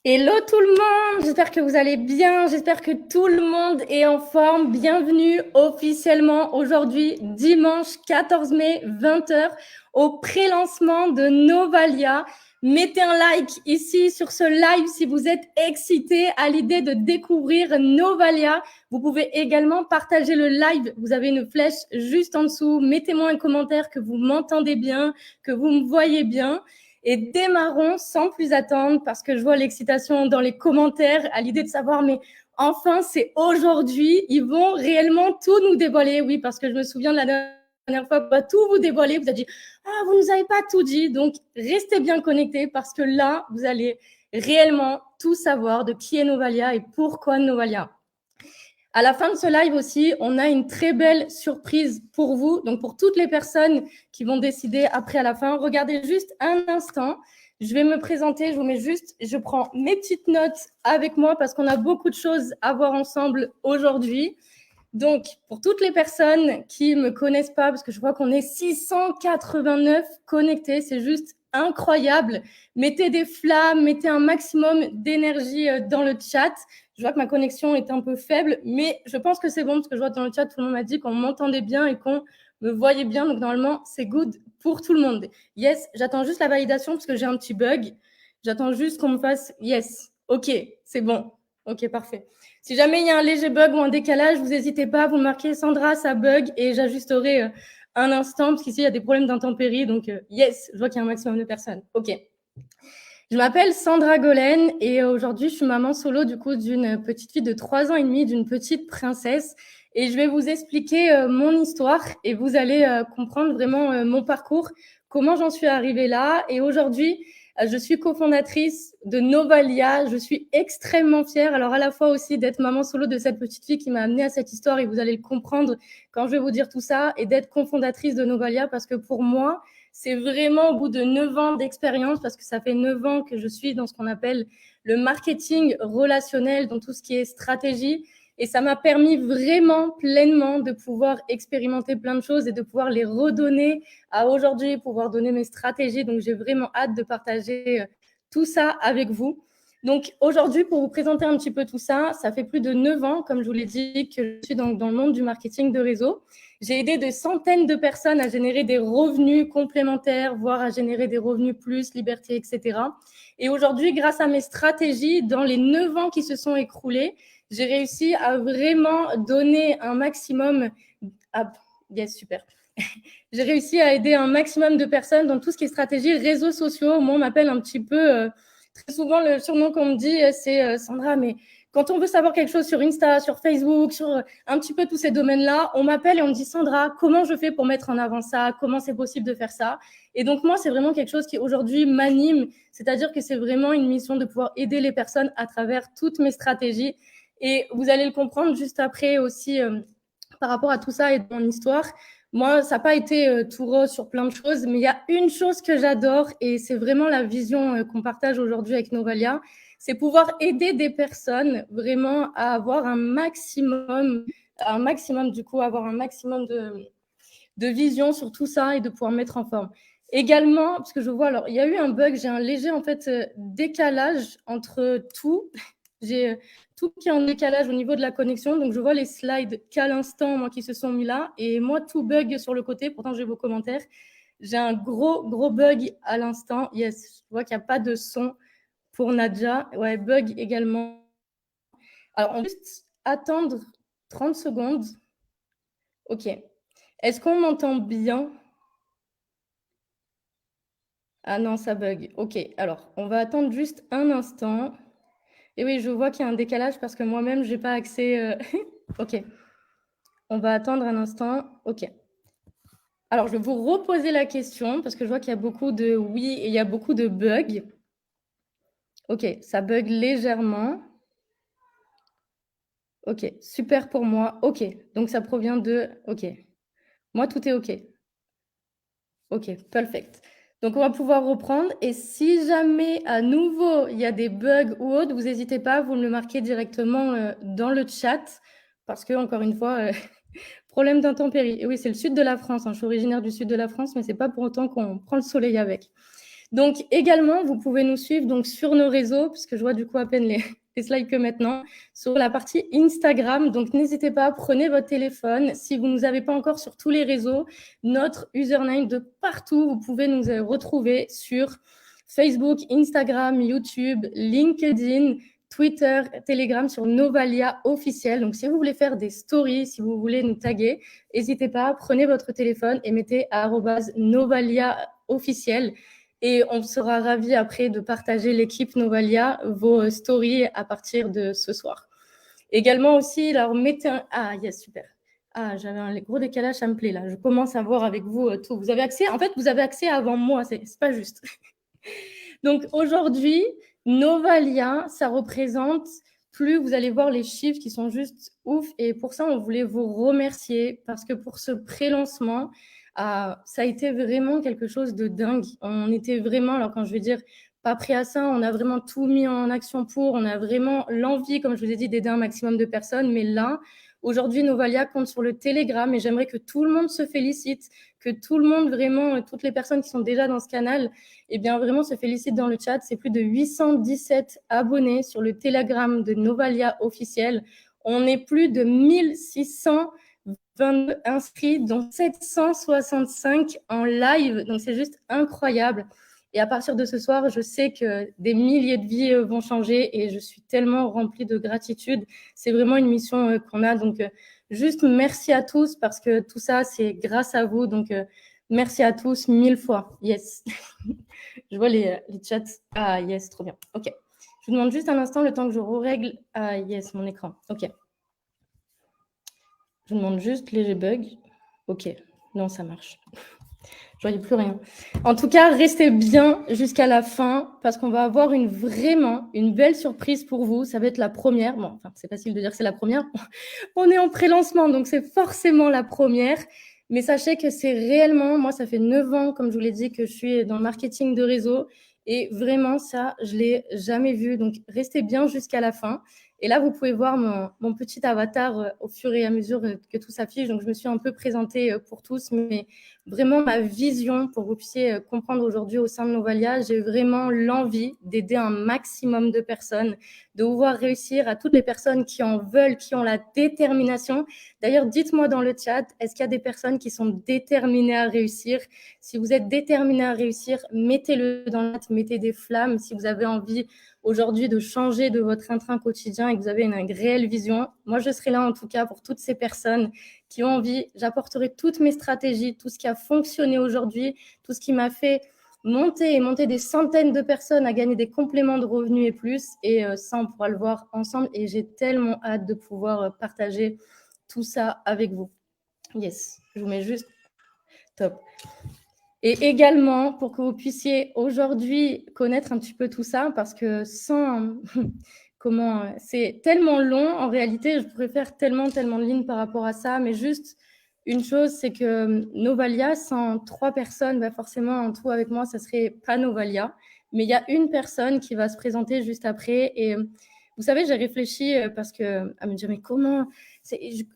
Hello tout le monde, j'espère que vous allez bien, j'espère que tout le monde est en forme. Bienvenue officiellement aujourd'hui, dimanche 14 mai, 20h, au pré-lancement de Novalia. Mettez un like ici sur ce live si vous êtes excité à l'idée de découvrir Novalia. Vous pouvez également partager le live, vous avez une flèche juste en dessous. Mettez-moi un commentaire que vous m'entendez bien, que vous me voyez bien. Et démarrons sans plus attendre parce que je vois l'excitation dans les commentaires à l'idée de savoir, mais enfin, c'est aujourd'hui, ils vont réellement tout nous dévoiler. Oui, parce que je me souviens de la dernière fois, on va tout vous dévoiler. Vous avez dit, ah, vous nous avez pas tout dit. Donc, restez bien connectés parce que là, vous allez réellement tout savoir de qui est Novalia et pourquoi Novalia. À la fin de ce live aussi, on a une très belle surprise pour vous. Donc, pour toutes les personnes qui vont décider après à la fin, regardez juste un instant. Je vais me présenter, je vous mets juste, je prends mes petites notes avec moi parce qu'on a beaucoup de choses à voir ensemble aujourd'hui. Donc, pour toutes les personnes qui ne me connaissent pas, parce que je vois qu'on est 689 connectés, c'est juste incroyable. Mettez des flammes, mettez un maximum d'énergie dans le chat. Je vois que ma connexion est un peu faible, mais je pense que c'est bon parce que je vois dans le chat, tout le monde m'a dit qu'on m'entendait bien et qu'on me voyait bien. Donc, normalement, c'est good pour tout le monde. Yes, j'attends juste la validation parce que j'ai un petit bug. J'attends juste qu'on me fasse yes. OK, c'est bon. OK, parfait. Si jamais il y a un léger bug ou un décalage, vous n'hésitez pas, vous marquez Sandra, ça bug et j'ajusterai un instant parce qu'ici il y a des problèmes d'intempéries. Donc, yes, je vois qu'il y a un maximum de personnes. OK. Je m'appelle Sandra Golen et aujourd'hui, je suis maman solo du coup d'une petite fille de 3 ans et demi, d'une petite princesse. Et je vais vous expliquer mon histoire et vous allez comprendre vraiment mon parcours, comment j'en suis arrivée là. Et aujourd'hui, je suis cofondatrice de Novalia. Je suis extrêmement fière, alors à la fois aussi d'être maman solo de cette petite fille qui m'a amenée à cette histoire et vous allez le comprendre quand je vais vous dire tout ça, et d'être cofondatrice de Novalia parce que pour moi, c'est vraiment au bout de 9 ans d'expérience, parce que ça fait 9 ans que je suis dans ce qu'on appelle le marketing relationnel, dans tout ce qui est stratégie. Et ça m'a permis vraiment pleinement de pouvoir expérimenter plein de choses et de pouvoir les redonner à aujourd'hui, pouvoir donner mes stratégies. Donc, j'ai vraiment hâte de partager tout ça avec vous. Donc, aujourd'hui, pour vous présenter un petit peu tout ça, ça fait plus de 9 ans, comme je vous l'ai dit, que je suis dans le monde du marketing de réseau. J'ai aidé des centaines de personnes à générer des revenus complémentaires, voire à générer des revenus plus, liberté, etc. Et aujourd'hui, grâce à mes stratégies, dans les 9 ans qui se sont écroulés, j'ai réussi à vraiment donner un maximum. Ah, yes, super. J'ai réussi à aider un maximum de personnes dans tout ce qui est stratégie, réseaux sociaux. Moi, on m'appelle un petit peu, très souvent, le surnom qu'on me dit, c'est Sandra, mais quand on veut savoir quelque chose sur Insta, sur Facebook, sur un petit peu tous ces domaines-là, on m'appelle et on me dit, Sandra, comment je fais pour mettre en avant ça? Comment c'est possible de faire ça? Et donc, moi, c'est vraiment quelque chose qui aujourd'hui m'anime. C'est-à-dire que c'est vraiment une mission de pouvoir aider les personnes à travers toutes mes stratégies. Et vous allez le comprendre juste après aussi par rapport à tout ça et de mon histoire. Moi, ça n'a pas été tout rose sur plein de choses, mais il y a une chose que j'adore et c'est vraiment la vision qu'on partage aujourd'hui avec Novalia, c'est pouvoir aider des personnes vraiment à avoir un maximum du coup, avoir un maximum de vision sur tout ça et de pouvoir mettre en forme. Également, parce que je vois, alors il y a eu un bug, j'ai un léger en fait décalage entre tout. J'ai tout qui est en décalage au niveau de la connexion, donc je vois les slides qu'à l'instant moi qui se sont mis là, et moi tout bug sur le côté. Pourtant j'ai vos commentaires. J'ai un gros bug à l'instant. Yes, je vois qu'il n'y a pas de son pour Nadja. Ouais, bug également. Alors on va juste attendre 30 secondes. Ok. Est-ce qu'on m'entend bien? Ah non, ça bug. Ok, alors on va attendre juste un instant. Et oui, je vois qu'il y a un décalage parce que moi-même, je n'ai pas accès. Ok, on va attendre un instant. Ok. Alors, je vais vous reposer la question parce que je vois qu'il y a beaucoup de oui et il y a beaucoup de bugs. Ok, ça bug légèrement. Ok, super pour moi. Ok, donc ça provient de... Ok, moi, tout est ok. Ok, perfect. Donc, on va pouvoir reprendre. Et si jamais, à nouveau, il y a des bugs ou autre, vous n'hésitez pas, vous me le marquez directement dans le chat. Parce que, encore une fois, problème d'intempéries. Et oui, c'est le sud de la France. Hein. Je suis originaire du sud de la France, mais ce n'est pas pour autant qu'on prend le soleil avec. Donc également, vous pouvez nous suivre donc sur nos réseaux, puisque je vois du coup à peine les slides que maintenant, sur la partie Instagram. Donc n'hésitez pas, prenez votre téléphone. Si vous ne nous avez pas encore sur tous les réseaux, notre username de partout, vous pouvez nous retrouver sur Facebook, Instagram, YouTube, LinkedIn, Twitter, Telegram sur Novalia officiel. Donc si vous voulez faire des stories, si vous voulez nous taguer, n'hésitez pas, prenez votre téléphone et mettez @Novalia officiel. Et on sera ravis après de partager l'équipe Novalia, vos stories à partir de ce soir. Également aussi, alors mettez un... Ah, yes, super. Ah, j'avais un gros décalage, ça me plaît là. Je commence à voir avec vous tout. Vous avez accès, en fait, vous avez accès avant moi, c'est pas juste. Donc aujourd'hui, Novalia, ça représente, plus vous allez voir les chiffres qui sont juste ouf. Et pour ça, on voulait vous remercier parce que pour ce pré-lancement, ça a été vraiment quelque chose de dingue. On était vraiment, alors quand je veux dire pas prêt à ça, on a vraiment tout mis en action pour, on a vraiment l'envie, comme je vous ai dit, d'aider un maximum de personnes. Mais là, aujourd'hui, Novalia compte sur le Telegram et j'aimerais que tout le monde se félicite, que tout le monde, vraiment, toutes les personnes qui sont déjà dans ce canal, eh bien, vraiment se félicite dans le chat. C'est plus de 817 abonnés sur le Telegram de Novalia officiel. On est plus de 1622 inscrits, dont 765 en live. Donc, c'est juste incroyable. Et à partir de ce soir, je sais que des milliers de vies vont changer et je suis tellement remplie de gratitude. C'est vraiment une mission qu'on a. Donc, juste merci à tous parce que tout ça, c'est grâce à vous. Donc, merci à tous 1000 fois. Yes. Je vois les chats. Ah, yes, trop bien. OK. Je vous demande juste un instant le temps que je règle. Ah, yes, mon écran. OK. Je vous demande juste les bugs. OK. Non, ça marche. Je voyais plus rien. En tout cas, restez bien jusqu'à la fin parce qu'on va avoir vraiment une belle surprise pour vous. Ça va être la première. Bon, enfin, c'est facile de dire que c'est la première. On est en pré-lancement, donc c'est forcément la première. Mais sachez que c'est réellement, moi, ça fait 9 ans, comme je vous l'ai dit, que je suis dans le marketing de réseau. Et vraiment, ça, je ne l'ai jamais vu. Donc, restez bien jusqu'à la fin. Et là, vous pouvez voir mon petit avatar au fur et à mesure que tout s'affiche. Donc, je me suis un peu présentée pour tous, mais vraiment ma vision pour que vous puissiez comprendre aujourd'hui au sein de Novalia, j'ai vraiment l'envie d'aider un maximum de personnes, de vous voir réussir, à toutes les personnes qui en veulent, qui ont la détermination. D'ailleurs, dites-moi dans le chat, est-ce qu'il y a des personnes qui sont déterminées à réussir? Si vous êtes déterminé à réussir, mettez-le dans le chat, mettez des flammes. Si vous avez envie aujourd'hui de changer de votre train quotidien et que vous avez une réelle vision, moi je serai là en tout cas pour toutes ces personnes qui ont envie. J'apporterai toutes mes stratégies, tout ce qui a fonctionné aujourd'hui, tout ce qui m'a fait monter des centaines de personnes à gagner des compléments de revenus et plus. Et ça, on pourra le voir ensemble. Et j'ai tellement hâte de pouvoir partager tout ça avec vous. Yes, je vous mets juste top. Et également, pour que vous puissiez aujourd'hui connaître un petit peu tout ça, parce que sans... c'est tellement long, en réalité, je pourrais faire tellement de lignes par rapport à ça, mais juste une chose, c'est que Novalia, sans 3 personnes, forcément, en tout avec moi, ça serait pas Novalia, mais il y a une personne qui va se présenter juste après, et vous savez, j'ai réfléchi parce que, à me dire, mais comment,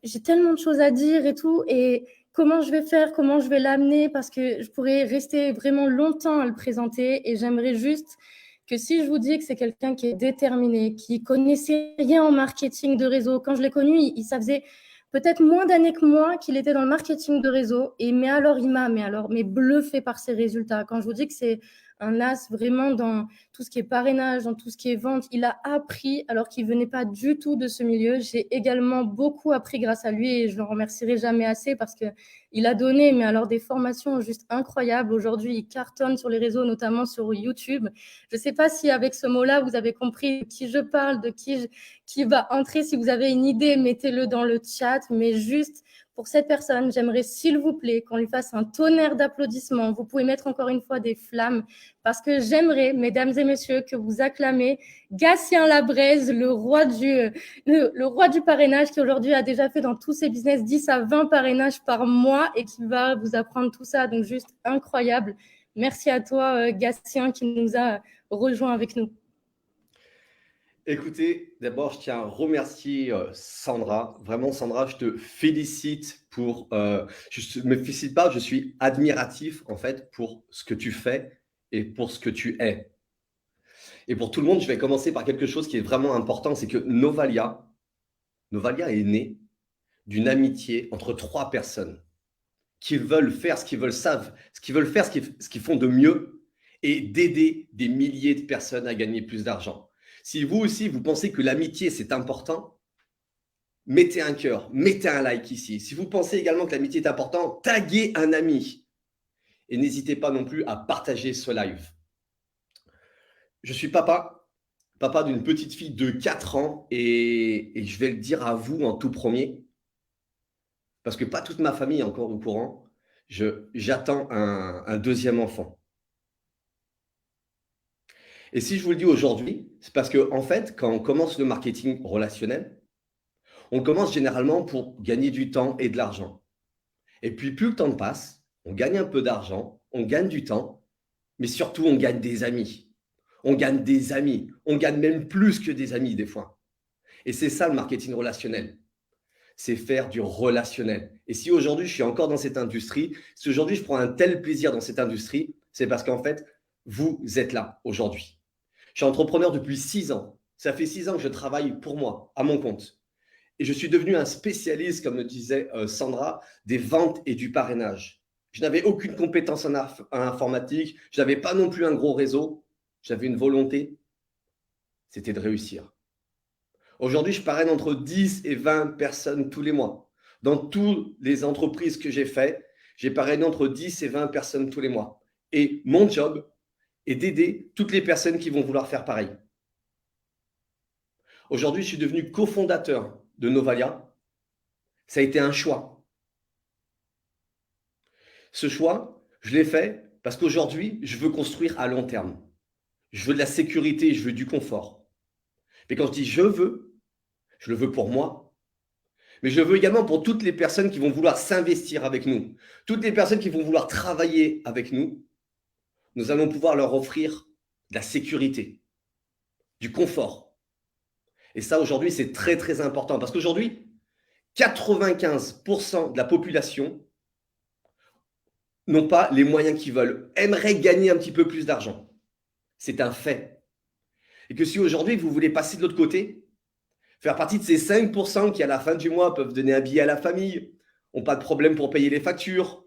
j'ai tellement de choses à dire et tout, et comment je vais faire, comment je vais l'amener, parce que je pourrais rester vraiment longtemps à le présenter et j'aimerais juste que si je vous dis que c'est quelqu'un qui est déterminé, qui connaissait rien en marketing de réseau, quand je l'ai connu, ça faisait peut-être moins d'années que moi qu'il était dans le marketing de réseau, mais alors il m'a bluffé par ses résultats. Quand je vous dis que c'est un as vraiment dans tout ce qui est parrainage, dans tout ce qui est vente, il a appris alors qu'il venait pas du tout de ce milieu. J'ai également beaucoup appris grâce à lui et je le remercierai jamais assez parce que il a donné, mais alors des formations juste incroyables. Aujourd'hui, il cartonne sur les réseaux, notamment sur YouTube. Je sais pas si avec ce mot-là, vous avez compris de qui je parle, de qui va entrer. Si vous avez une idée, mettez-le dans le chat, mais juste pour cette personne, j'aimerais s'il vous plaît qu'on lui fasse un tonnerre d'applaudissements. Vous pouvez mettre encore une fois des flammes parce que j'aimerais, mesdames et messieurs, que vous acclamez Gatien Labraise, le roi du parrainage qui aujourd'hui a déjà fait dans tous ses business 10 à 20 parrainages par mois et qui va vous apprendre tout ça. Donc juste incroyable. Merci à toi, Gatien, qui nous a rejoint avec nous. Écoutez, d'abord, je tiens à remercier Sandra. Vraiment, Sandra, je te félicite pour... je ne me félicite pas, je suis admiratif, en fait, pour ce que tu fais et pour ce que tu es. Et pour tout le monde, je vais commencer par quelque chose qui est vraiment important, c'est que Novalia est né d'une amitié entre 3 personnes qui veulent faire ce qu'ils veulent savent, ce qu'ils veulent faire, ce qu'ils font de mieux et d'aider des milliers de personnes à gagner plus d'argent. Si vous aussi, vous pensez que l'amitié, c'est important, mettez un cœur, mettez un like ici. Si vous pensez également que l'amitié est importante, taguez un ami. Et n'hésitez pas non plus à partager ce live. Je suis papa d'une petite fille de 4 ans et je vais le dire à vous en tout premier, parce que pas toute ma famille est encore au courant. J'attends un deuxième enfant. Et si je vous le dis aujourd'hui, c'est parce que en fait, quand on commence le marketing relationnel, on commence généralement pour gagner du temps et de l'argent. Et puis plus le temps passe, on gagne un peu d'argent, on gagne du temps, mais surtout on gagne des amis. On gagne des amis, on gagne même plus que des amis des fois. Et c'est ça le marketing relationnel. C'est faire du relationnel. Et si aujourd'hui je suis encore dans cette industrie, si aujourd'hui je prends un tel plaisir dans cette industrie, c'est parce qu'en fait, vous êtes là aujourd'hui. Je suis entrepreneur depuis 6 ans. Ça fait 6 ans que je travaille pour moi, à mon compte. Et je suis devenu un spécialiste, comme le disait Sandra, des ventes et du parrainage. Je n'avais aucune compétence en informatique, je n'avais pas non plus un gros réseau, j'avais une volonté, c'était de réussir. Aujourd'hui, je parraine entre 10 et 20 personnes tous les mois. Dans toutes les entreprises que j'ai faites, j'ai parrainé entre 10 et 20 personnes tous les mois. Et mon job est d'aider toutes les personnes qui vont vouloir faire pareil. Aujourd'hui, je suis devenu cofondateur de Novalia. Ça a été un choix. Ce choix, je l'ai fait parce qu'aujourd'hui, je veux construire à long terme. Je veux de la sécurité, je veux du confort. Mais quand je dis je le veux pour moi, mais je le veux également pour toutes les personnes qui vont vouloir s'investir avec nous, toutes les personnes qui vont vouloir travailler avec nous. Nous allons pouvoir leur offrir de la sécurité, du confort. Et ça, aujourd'hui, c'est très, très important parce qu'aujourd'hui, 95% de la population n'ont pas les moyens qu'ils veulent, aimeraient gagner un petit peu plus d'argent. C'est un fait. Et que si aujourd'hui, vous voulez passer de l'autre côté, faire partie de ces 5% qui, à la fin du mois, peuvent donner un billet à la famille, n'ont pas de problème pour payer les factures,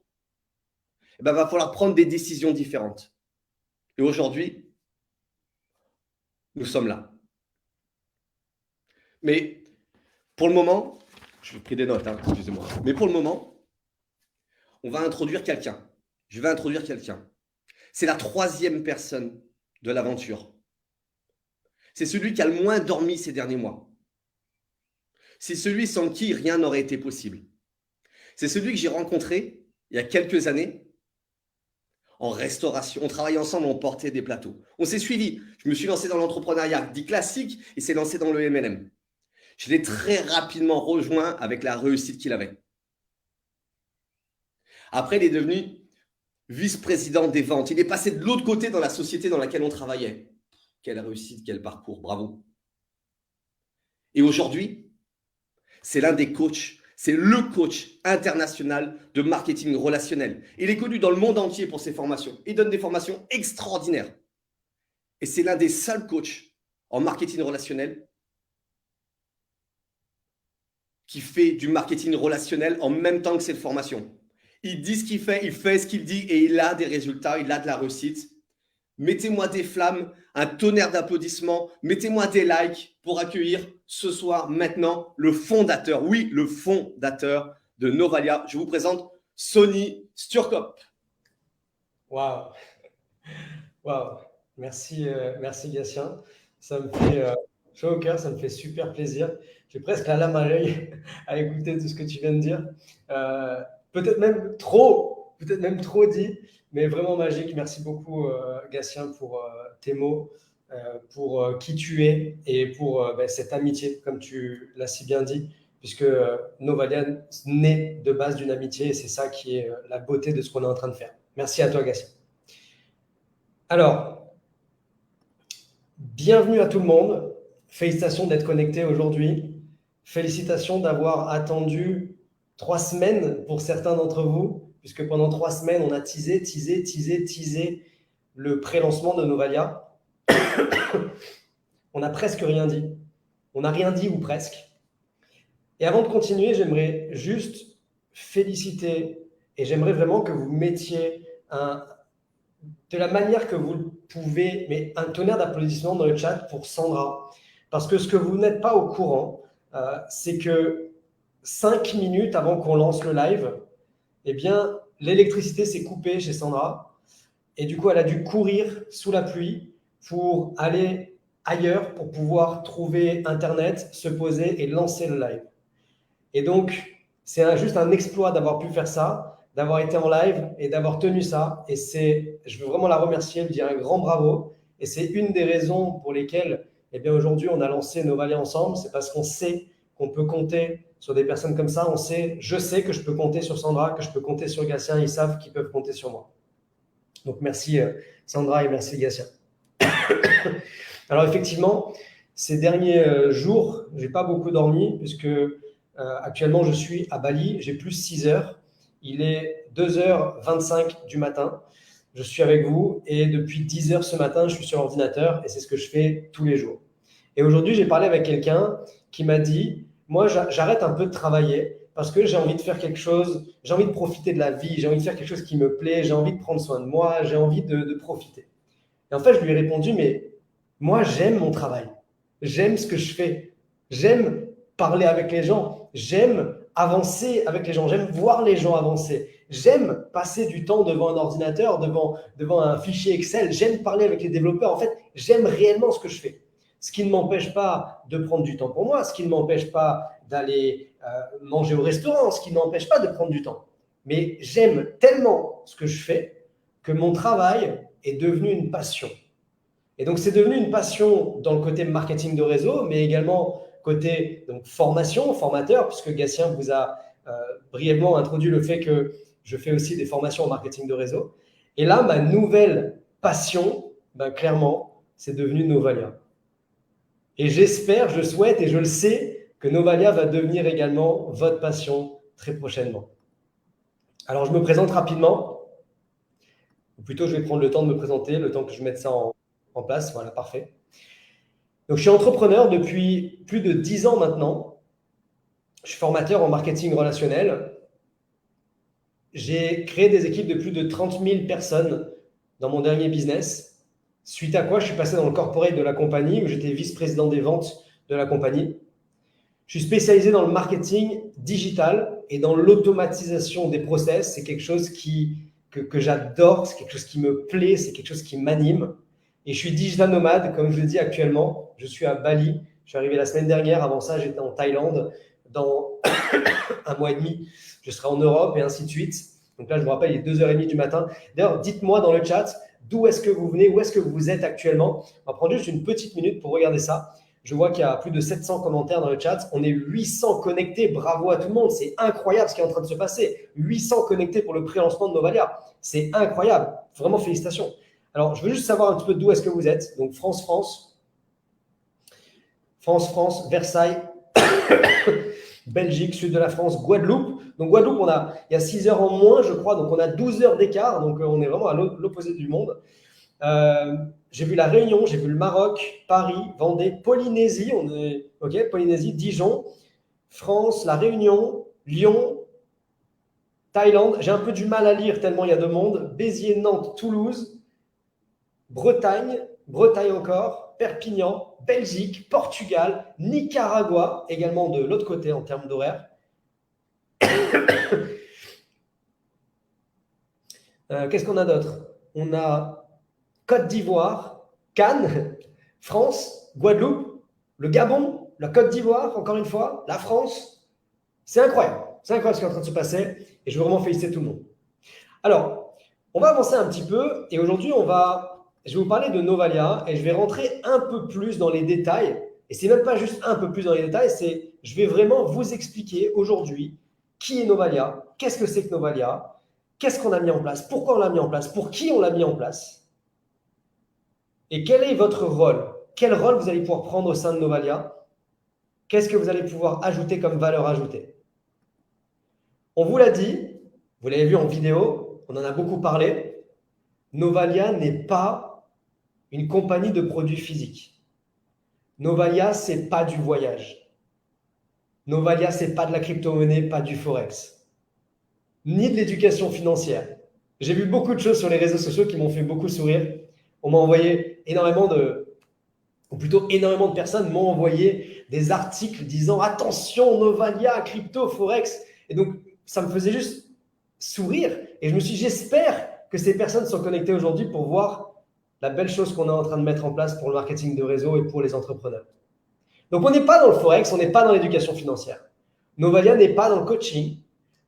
eh ben, va falloir prendre des décisions différentes. Et aujourd'hui, nous sommes là. Mais pour le moment, je vais pris des notes, excusez-moi. Mais pour le moment, on va introduire quelqu'un. Je vais introduire quelqu'un. C'est la 3e personne de l'aventure. C'est celui qui a le moins dormi ces derniers mois. C'est celui sans qui rien n'aurait été possible. C'est celui que j'ai rencontré il y a quelques années en restauration. On travaillait ensemble, on portait des plateaux. On s'est suivis. Je me suis lancé dans l'entrepreneuriat dit classique et s'est lancé dans le MLM. Je l'ai très rapidement rejoint avec la réussite qu'il avait. Après, il est devenu vice-président des ventes. Il est passé de l'autre côté dans la société dans laquelle on travaillait. Quelle réussite, quel parcours, bravo. Et aujourd'hui, c'est l'un des coachs, c'est le coach international de marketing relationnel. Il est connu dans le monde entier pour ses formations. Il donne des formations extraordinaires. Et c'est l'un des seuls coachs en marketing relationnel qui fait du marketing relationnel en même temps que ses formations. Il dit ce qu'il fait ce qu'il dit et il a des résultats, il a de la réussite. Mettez-moi des flammes, un tonnerre d'applaudissements, mettez-moi des likes pour accueillir ce soir, maintenant, le fondateur, oui, le fondateur de Novalia. Je vous présente Sonny Sturkop. Waouh, waouh, merci, merci Gatien. Ça me fait chaud au cœur, ça me fait super plaisir. J'ai presque la larme à l'œil à écouter tout ce que tu viens de dire. Peut-être même trop dit, mais vraiment magique. Merci beaucoup Gatien pour tes mots, pour qui tu es et pour cette amitié, comme tu l'as si bien dit, puisque Novalia naît de base d'une amitié et c'est ça qui est la beauté de ce qu'on est en train de faire. Merci à toi Gatien. Alors, bienvenue à tout le monde. Félicitations d'être connecté aujourd'hui. Félicitations d'avoir attendu 3 semaines pour certains d'entre vous, puisque pendant 3 semaines, on a teasé le pré-lancement de Novalia. On n'a presque rien dit. On n'a rien dit ou presque. Et avant de continuer, j'aimerais juste féliciter et j'aimerais vraiment que vous mettiez de la manière que vous le pouvez, mais un tonnerre d'applaudissements dans le chat pour Sandra. Parce que ce que vous n'êtes pas au courant, c'est que 5 minutes avant qu'on lance le live, eh bien, l'électricité s'est coupée chez Sandra. Et du coup, elle a dû courir sous la pluie pour aller ailleurs pour pouvoir trouver Internet, se poser et lancer le live. Et donc, c'est juste un exploit d'avoir pu faire ça, d'avoir été en live et d'avoir tenu ça. Et je veux vraiment la remercier, lui dire un grand bravo. Et c'est une des raisons pour lesquelles, eh bien, aujourd'hui, on a lancé Novalia ensemble. C'est parce qu'on sait qu'on peut compter sur des personnes comme ça. Je sais que je peux compter sur Sandra, que je peux compter sur Gatien. Ils savent qu'ils peuvent compter sur moi. Donc, merci Sandra et merci Gatien. Alors, effectivement, ces derniers jours, je n'ai pas beaucoup dormi puisque actuellement, je suis à Bali. J'ai plus 6 heures. Il est 2h25 du matin. Je suis avec vous et depuis 10 heures ce matin, je suis sur l'ordinateur et c'est ce que je fais tous les jours. Et aujourd'hui, j'ai parlé avec quelqu'un qui m'a dit, moi, j'arrête un peu de travailler parce que j'ai envie de faire quelque chose, j'ai envie de profiter de la vie, j'ai envie de faire quelque chose qui me plaît, j'ai envie de prendre soin de moi, j'ai envie de profiter. Et en fait, je lui ai répondu, mais moi, j'aime mon travail. J'aime ce que je fais. J'aime parler avec les gens. J'aime avancer avec les gens. J'aime voir les gens avancer. J'aime passer du temps devant un ordinateur, devant un fichier Excel. J'aime parler avec les développeurs. En fait, j'aime réellement ce que je fais. Ce qui ne m'empêche pas de prendre du temps pour moi, ce qui ne m'empêche pas d'aller manger au restaurant, ce qui ne m'empêche pas de prendre du temps. Mais j'aime tellement ce que je fais que mon travail est devenu une passion. Et donc, c'est devenu une passion dans le côté marketing de réseau, mais également côté donc, formation, formateur, puisque Gatien vous a brièvement introduit le fait que je fais aussi des formations en marketing de réseau. Et là, ma nouvelle passion, clairement, c'est devenu Novalia. Et j'espère, je souhaite et je le sais que Novalia va devenir également votre passion très prochainement. Alors, je me présente rapidement. Ou plutôt, je vais prendre le temps de me présenter, le temps que je mette ça en place. Voilà, parfait. Donc, je suis entrepreneur depuis plus de 10 ans maintenant. Je suis formateur en marketing relationnel. J'ai créé des équipes de plus de 30 000 personnes dans mon dernier business. Suite à quoi, je suis passé dans le corporate de la compagnie où j'étais vice-président des ventes de la compagnie. Je suis spécialisé dans le marketing digital et dans l'automatisation des process. C'est quelque chose que j'adore, c'est quelque chose qui me plaît, c'est quelque chose qui m'anime. Et je suis digital nomade, comme je le dis actuellement. Je suis à Bali. Je suis arrivé la semaine dernière. Avant ça, j'étais en Thaïlande. Dans 1 mois et demi, je serai en Europe et ainsi de suite. Donc là, je vous rappelle, il est 2h30 du matin. D'ailleurs, dites-moi dans le chat d'où est-ce que vous venez, où est-ce que vous êtes actuellement. On va prendre juste une petite minute pour regarder ça. Je vois qu'il y a plus de 700 commentaires dans le chat. On est 800 connectés. Bravo à tout le monde. C'est incroyable ce qui est en train de se passer. 800 connectés pour le pré-lancement de Novalia. C'est incroyable. Vraiment, félicitations. Alors, je veux juste savoir un petit peu d'où est-ce que vous êtes. Donc, France, Versailles, Belgique, sud de la France, Guadeloupe. Donc, Guadeloupe, il y a 6 heures en moins, je crois. Donc, on a 12 heures d'écart. Donc, on est vraiment à l'opposé du monde. J'ai vu la Réunion, j'ai vu le Maroc, Paris, Vendée, Polynésie, Polynésie, Dijon, France, la Réunion, Lyon, Thaïlande. J'ai un peu du mal à lire tellement il y a de monde. Béziers, Nantes, Toulouse, Bretagne encore, Perpignan, Belgique, Portugal, Nicaragua, également de l'autre côté en termes d'horaire. Qu'est-ce qu'on a d'autre? On a Côte d'Ivoire, Cannes, France, Guadeloupe, le Gabon, la Côte d'Ivoire, encore une fois, la France. C'est incroyable. C'est incroyable ce qui est en train de se passer et je veux vraiment féliciter tout le monde. Alors, on va avancer un petit peu et aujourd'hui, je vais vous parler de Novalia et je vais rentrer un peu plus dans les détails. Et c'est même pas juste un peu plus dans les détails, je vais vraiment vous expliquer aujourd'hui qui est Novalia, qu'est-ce que c'est que Novalia, qu'est-ce qu'on a mis en place, pourquoi on l'a mis en place, pour qui on l'a mis en place. Et quel est votre rôle? Quel rôle vous allez pouvoir prendre au sein de Novalia? Qu'est-ce que vous allez pouvoir ajouter comme valeur ajoutée? On vous l'a dit, vous l'avez vu en vidéo, on en a beaucoup parlé. Novalia n'est pas une compagnie de produits physiques. Novalia, c'est pas du voyage. Novalia, c'est pas de la crypto-monnaie, pas du forex, ni de l'éducation financière. J'ai vu beaucoup de choses sur les réseaux sociaux qui m'ont fait beaucoup sourire. On m'a envoyé énormément de personnes m'ont envoyé des articles disant attention, Novalia, crypto, forex. Et donc, ça me faisait juste sourire. Et je me suis dit, j'espère que ces personnes sont connectées aujourd'hui pour voir la belle chose qu'on est en train de mettre en place pour le marketing de réseau et pour les entrepreneurs. Donc, on n'est pas dans le forex, on n'est pas dans l'éducation financière. Novalia n'est pas dans le coaching.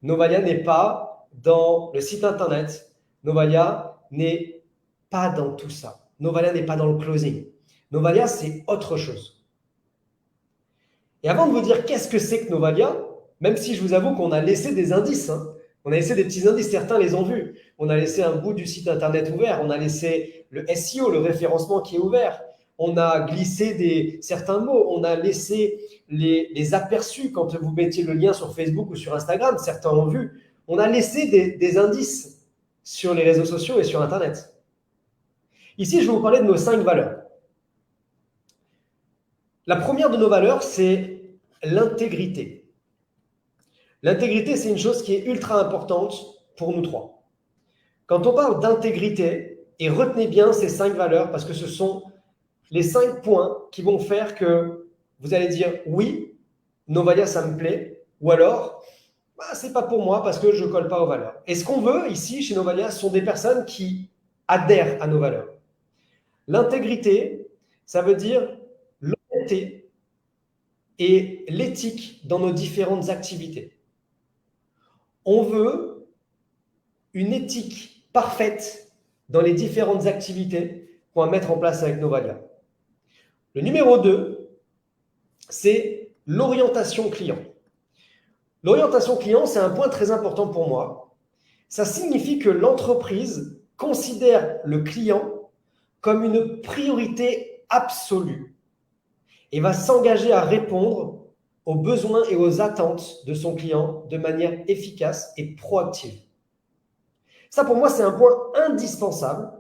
Novalia n'est pas dans le site internet. Novalia n'est pas dans tout ça. Novalia n'est pas dans le closing. Novalia, c'est autre chose. Et avant de vous dire qu'est-ce que c'est que Novalia, même si je vous avoue qu'on a laissé des indices, on a laissé des petits indices, certains les ont vus. On a laissé un bout du site internet ouvert, on a laissé le SEO, le référencement qui est ouvert, on a glissé certains mots, on a laissé les aperçus quand vous mettiez le lien sur Facebook ou sur Instagram, certains ont vu. On a laissé des indices sur les réseaux sociaux et sur Internet. Ici, je vais vous parler de nos 5 valeurs. La première de nos valeurs, c'est l'intégrité. L'intégrité, c'est une chose qui est ultra importante pour nous trois. Quand on parle d'intégrité, et retenez bien ces 5 valeurs parce que ce sont les 5 points qui vont faire que vous allez dire oui, Novalia, ça me plaît, ou alors, c'est pas pour moi parce que je ne colle pas aux valeurs. Et ce qu'on veut ici chez Novalia, ce sont des personnes qui adhèrent à nos valeurs. L'intégrité, ça veut dire l'honnêteté et l'éthique dans nos différentes activités. On veut une éthique parfaite dans les différentes activités qu'on va mettre en place avec Novalia. Le numéro 2, c'est l'orientation client. L'orientation client, c'est un point très important pour moi. Ça signifie que l'entreprise considère le client comme une priorité absolue et va s'engager à répondre aux besoins et aux attentes de son client de manière efficace et proactive. Ça, pour moi, c'est un point indispensable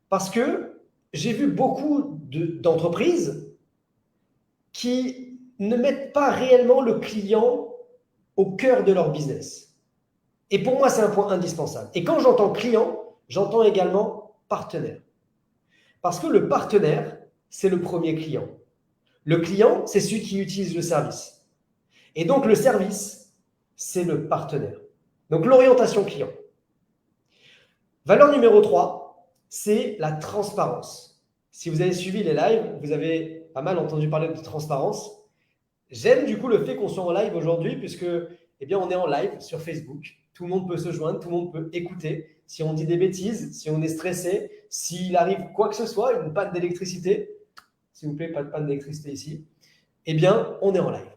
parce que j'ai vu beaucoup d'entreprises qui ne mettent pas réellement le client au cœur de leur business. Et pour moi, c'est un point indispensable. Et quand j'entends client, j'entends également partenaire. Parce que le partenaire, c'est le premier client. Le client, c'est celui qui utilise le service. Et donc, le service, c'est le partenaire. Donc, l'orientation client. Valeur numéro 3, c'est la transparence. Si vous avez suivi les lives, vous avez pas mal entendu parler de transparence. J'aime du coup le fait qu'on soit en live aujourd'hui puisque, on est en live sur Facebook. Tout le monde peut se joindre, tout le monde peut écouter. Si on dit des bêtises, si on est stressé, s'il arrive quoi que ce soit, une panne d'électricité, s'il vous plaît, pas de panne d'électricité ici, on est en live.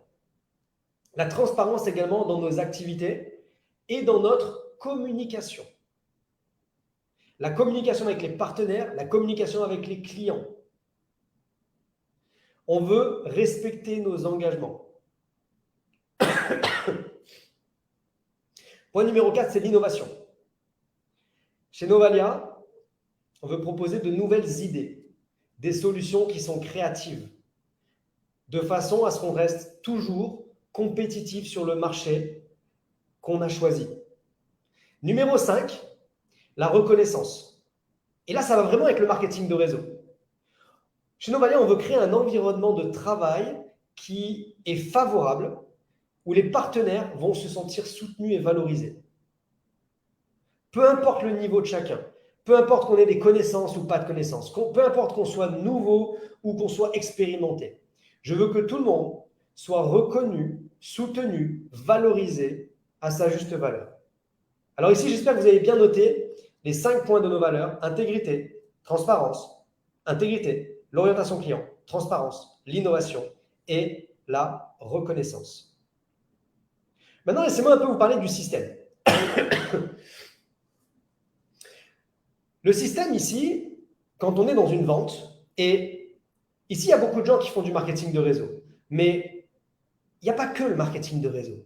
La transparence également dans nos activités et dans notre communication. La communication avec les partenaires, la communication avec les clients. On veut respecter nos engagements. Point numéro 4, c'est l'innovation. Chez Novalia, on veut proposer de nouvelles idées, des solutions qui sont créatives, de façon à ce qu'on reste toujours compétitif sur le marché qu'on a choisi. Numéro 5, la reconnaissance. Et là, ça va vraiment avec le marketing de réseau. Chez Novalia, on veut créer un environnement de travail qui est favorable, où les partenaires vont se sentir soutenus et valorisés. Peu importe le niveau de chacun, peu importe qu'on ait des connaissances ou pas de connaissances, peu importe qu'on soit nouveau ou qu'on soit expérimenté. Je veux que tout le monde soit reconnu, soutenu, valorisé à sa juste valeur. Alors ici, j'espère que vous avez bien noté les 5 points de nos valeurs: intégrité, transparence, intégrité, l'orientation client, transparence, l'innovation et la reconnaissance. Maintenant, laissez-moi un peu vous parler du système. Le système ici, quand on est dans une vente, et ici, il y a beaucoup de gens qui font du marketing de réseau, mais il n'y a pas que le marketing de réseau.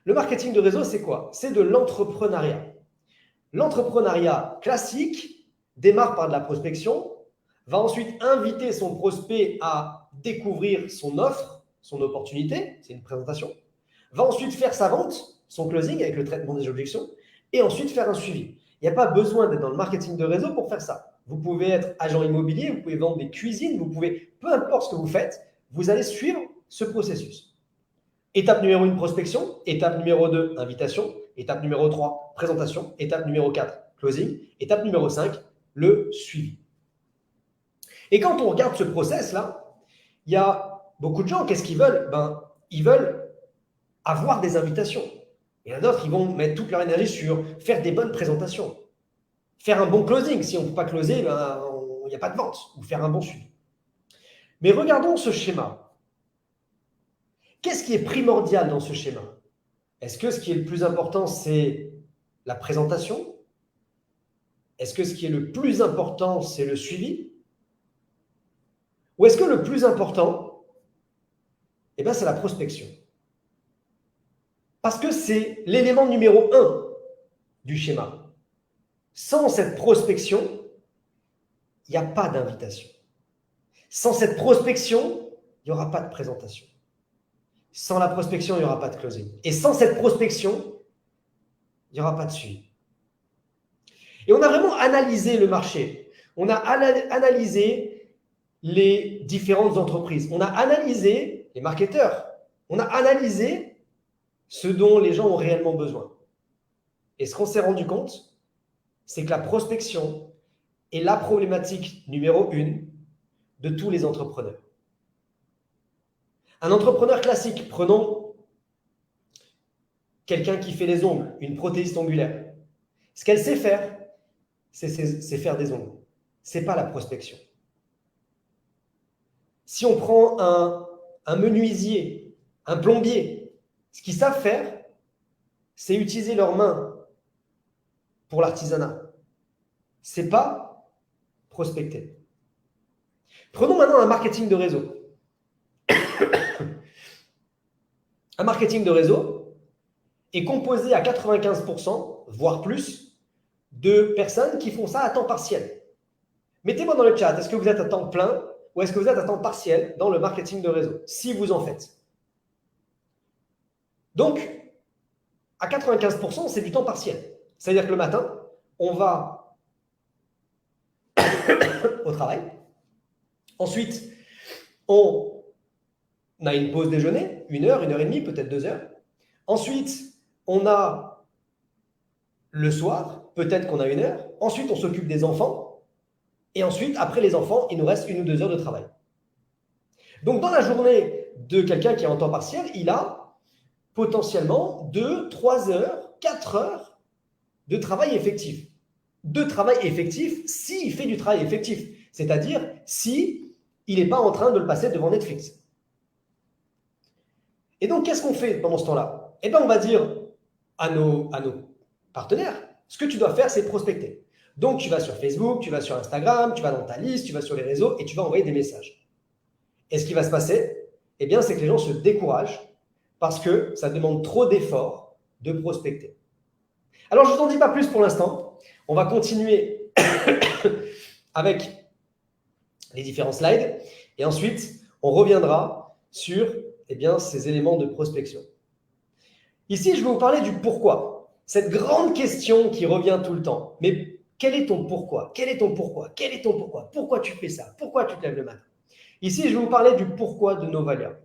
Le marketing de réseau, c'est quoi? C'est de l'entrepreneuriat. L'entrepreneuriat classique, démarre par de la prospection, va ensuite inviter son prospect à découvrir son offre, son opportunité, c'est une présentation, va ensuite faire sa vente, son closing avec le traitement des objections, et ensuite faire un suivi. Il n'y a pas besoin d'être dans le marketing de réseau pour faire ça. Vous pouvez être agent immobilier, vous pouvez vendre des cuisines, vous pouvez, peu importe ce que vous faites, vous allez suivre ce processus. Étape numéro 1, prospection. Étape numéro 2, invitation. Étape numéro 3, présentation. Étape numéro 4, closing. Étape numéro 5, le suivi. Et quand on regarde ce process-là, il y a beaucoup de gens, qu'est-ce qu'ils veulent? Ils veulent avoir des invitations. Il y en a d'autres, ils vont mettre toute leur énergie sur faire des bonnes présentations, faire un bon closing. Si on ne peut pas closer, il n'y a pas de vente, ou faire un bon suivi. Mais regardons ce schéma. Qu'est-ce qui est primordial dans ce schéma? Est-ce que ce qui est le plus important, c'est la présentation? Est-ce que ce qui est le plus important, c'est le suivi? Ou est-ce que le plus important, c'est la prospection? Parce que c'est l'élément numéro 1 du schéma. Sans cette prospection, il n'y a pas d'invitation. Sans cette prospection, il n'y aura pas de présentation. Sans la prospection, il n'y aura pas de closing. Et sans cette prospection, il n'y aura pas de suivi. Et on a vraiment analysé le marché. On a analysé les différentes entreprises. On a analysé les marketeurs. On a analysé ce dont les gens ont réellement besoin. Et ce qu'on s'est rendu compte, c'est que la prospection est la problématique numéro 1 de tous les entrepreneurs. Un entrepreneur classique, prenons quelqu'un qui fait les ongles, une prothésiste ongulaire. Ce qu'elle sait faire, c'est faire des ongles. Ce n'est pas la prospection. Si on prend un menuisier, un plombier, ce qu'ils savent faire, c'est utiliser leurs mains pour l'artisanat. Ce n'est pas prospecter. Prenons maintenant un marketing de réseau. Un marketing de réseau est composé à 95%, voire plus, de personnes qui font ça à temps partiel. Mettez-moi dans le chat, est-ce que vous êtes à temps plein ou est-ce que vous êtes à temps partiel dans le marketing de réseau, si vous en faites? Donc, à 95%, c'est du temps partiel. C'est-à-dire que le matin, on va au travail. Ensuite, on a une pause déjeuner, 1 heure, 1 heure et demie, peut-être 2 heures. Ensuite, on a le soir, peut-être qu'on a 1 heure. Ensuite, on s'occupe des enfants. Et ensuite, après les enfants, il nous reste 1 ou 2 heures de travail. Donc, dans la journée de quelqu'un qui est en temps partiel, il a potentiellement 2, 3 heures, 4 heures de travail effectif. De travail effectif s'il fait du travail effectif. C'est-à-dire s'il n'est pas en train de le passer devant Netflix. Et donc, qu'est-ce qu'on fait pendant ce temps-là? On va dire à nos partenaires, ce que tu dois faire, c'est prospecter. Donc, tu vas sur Facebook, tu vas sur Instagram, tu vas dans ta liste, tu vas sur les réseaux et tu vas envoyer des messages. Et ce qui va se passer, c'est que les gens se découragent parce que ça demande trop d'efforts de prospecter. Alors, je ne vous en dis pas plus pour l'instant. On va continuer avec les différents slides et ensuite, on reviendra sur ces éléments de prospection. Ici, je vais vous parler du pourquoi. Cette grande question qui revient tout le temps. Mais quel est ton pourquoi? Quel est ton pourquoi? Quel est ton pourquoi? Pourquoi tu fais ça? Pourquoi tu te lèves le matin? Ici, je vais vous parler du pourquoi de Novalia.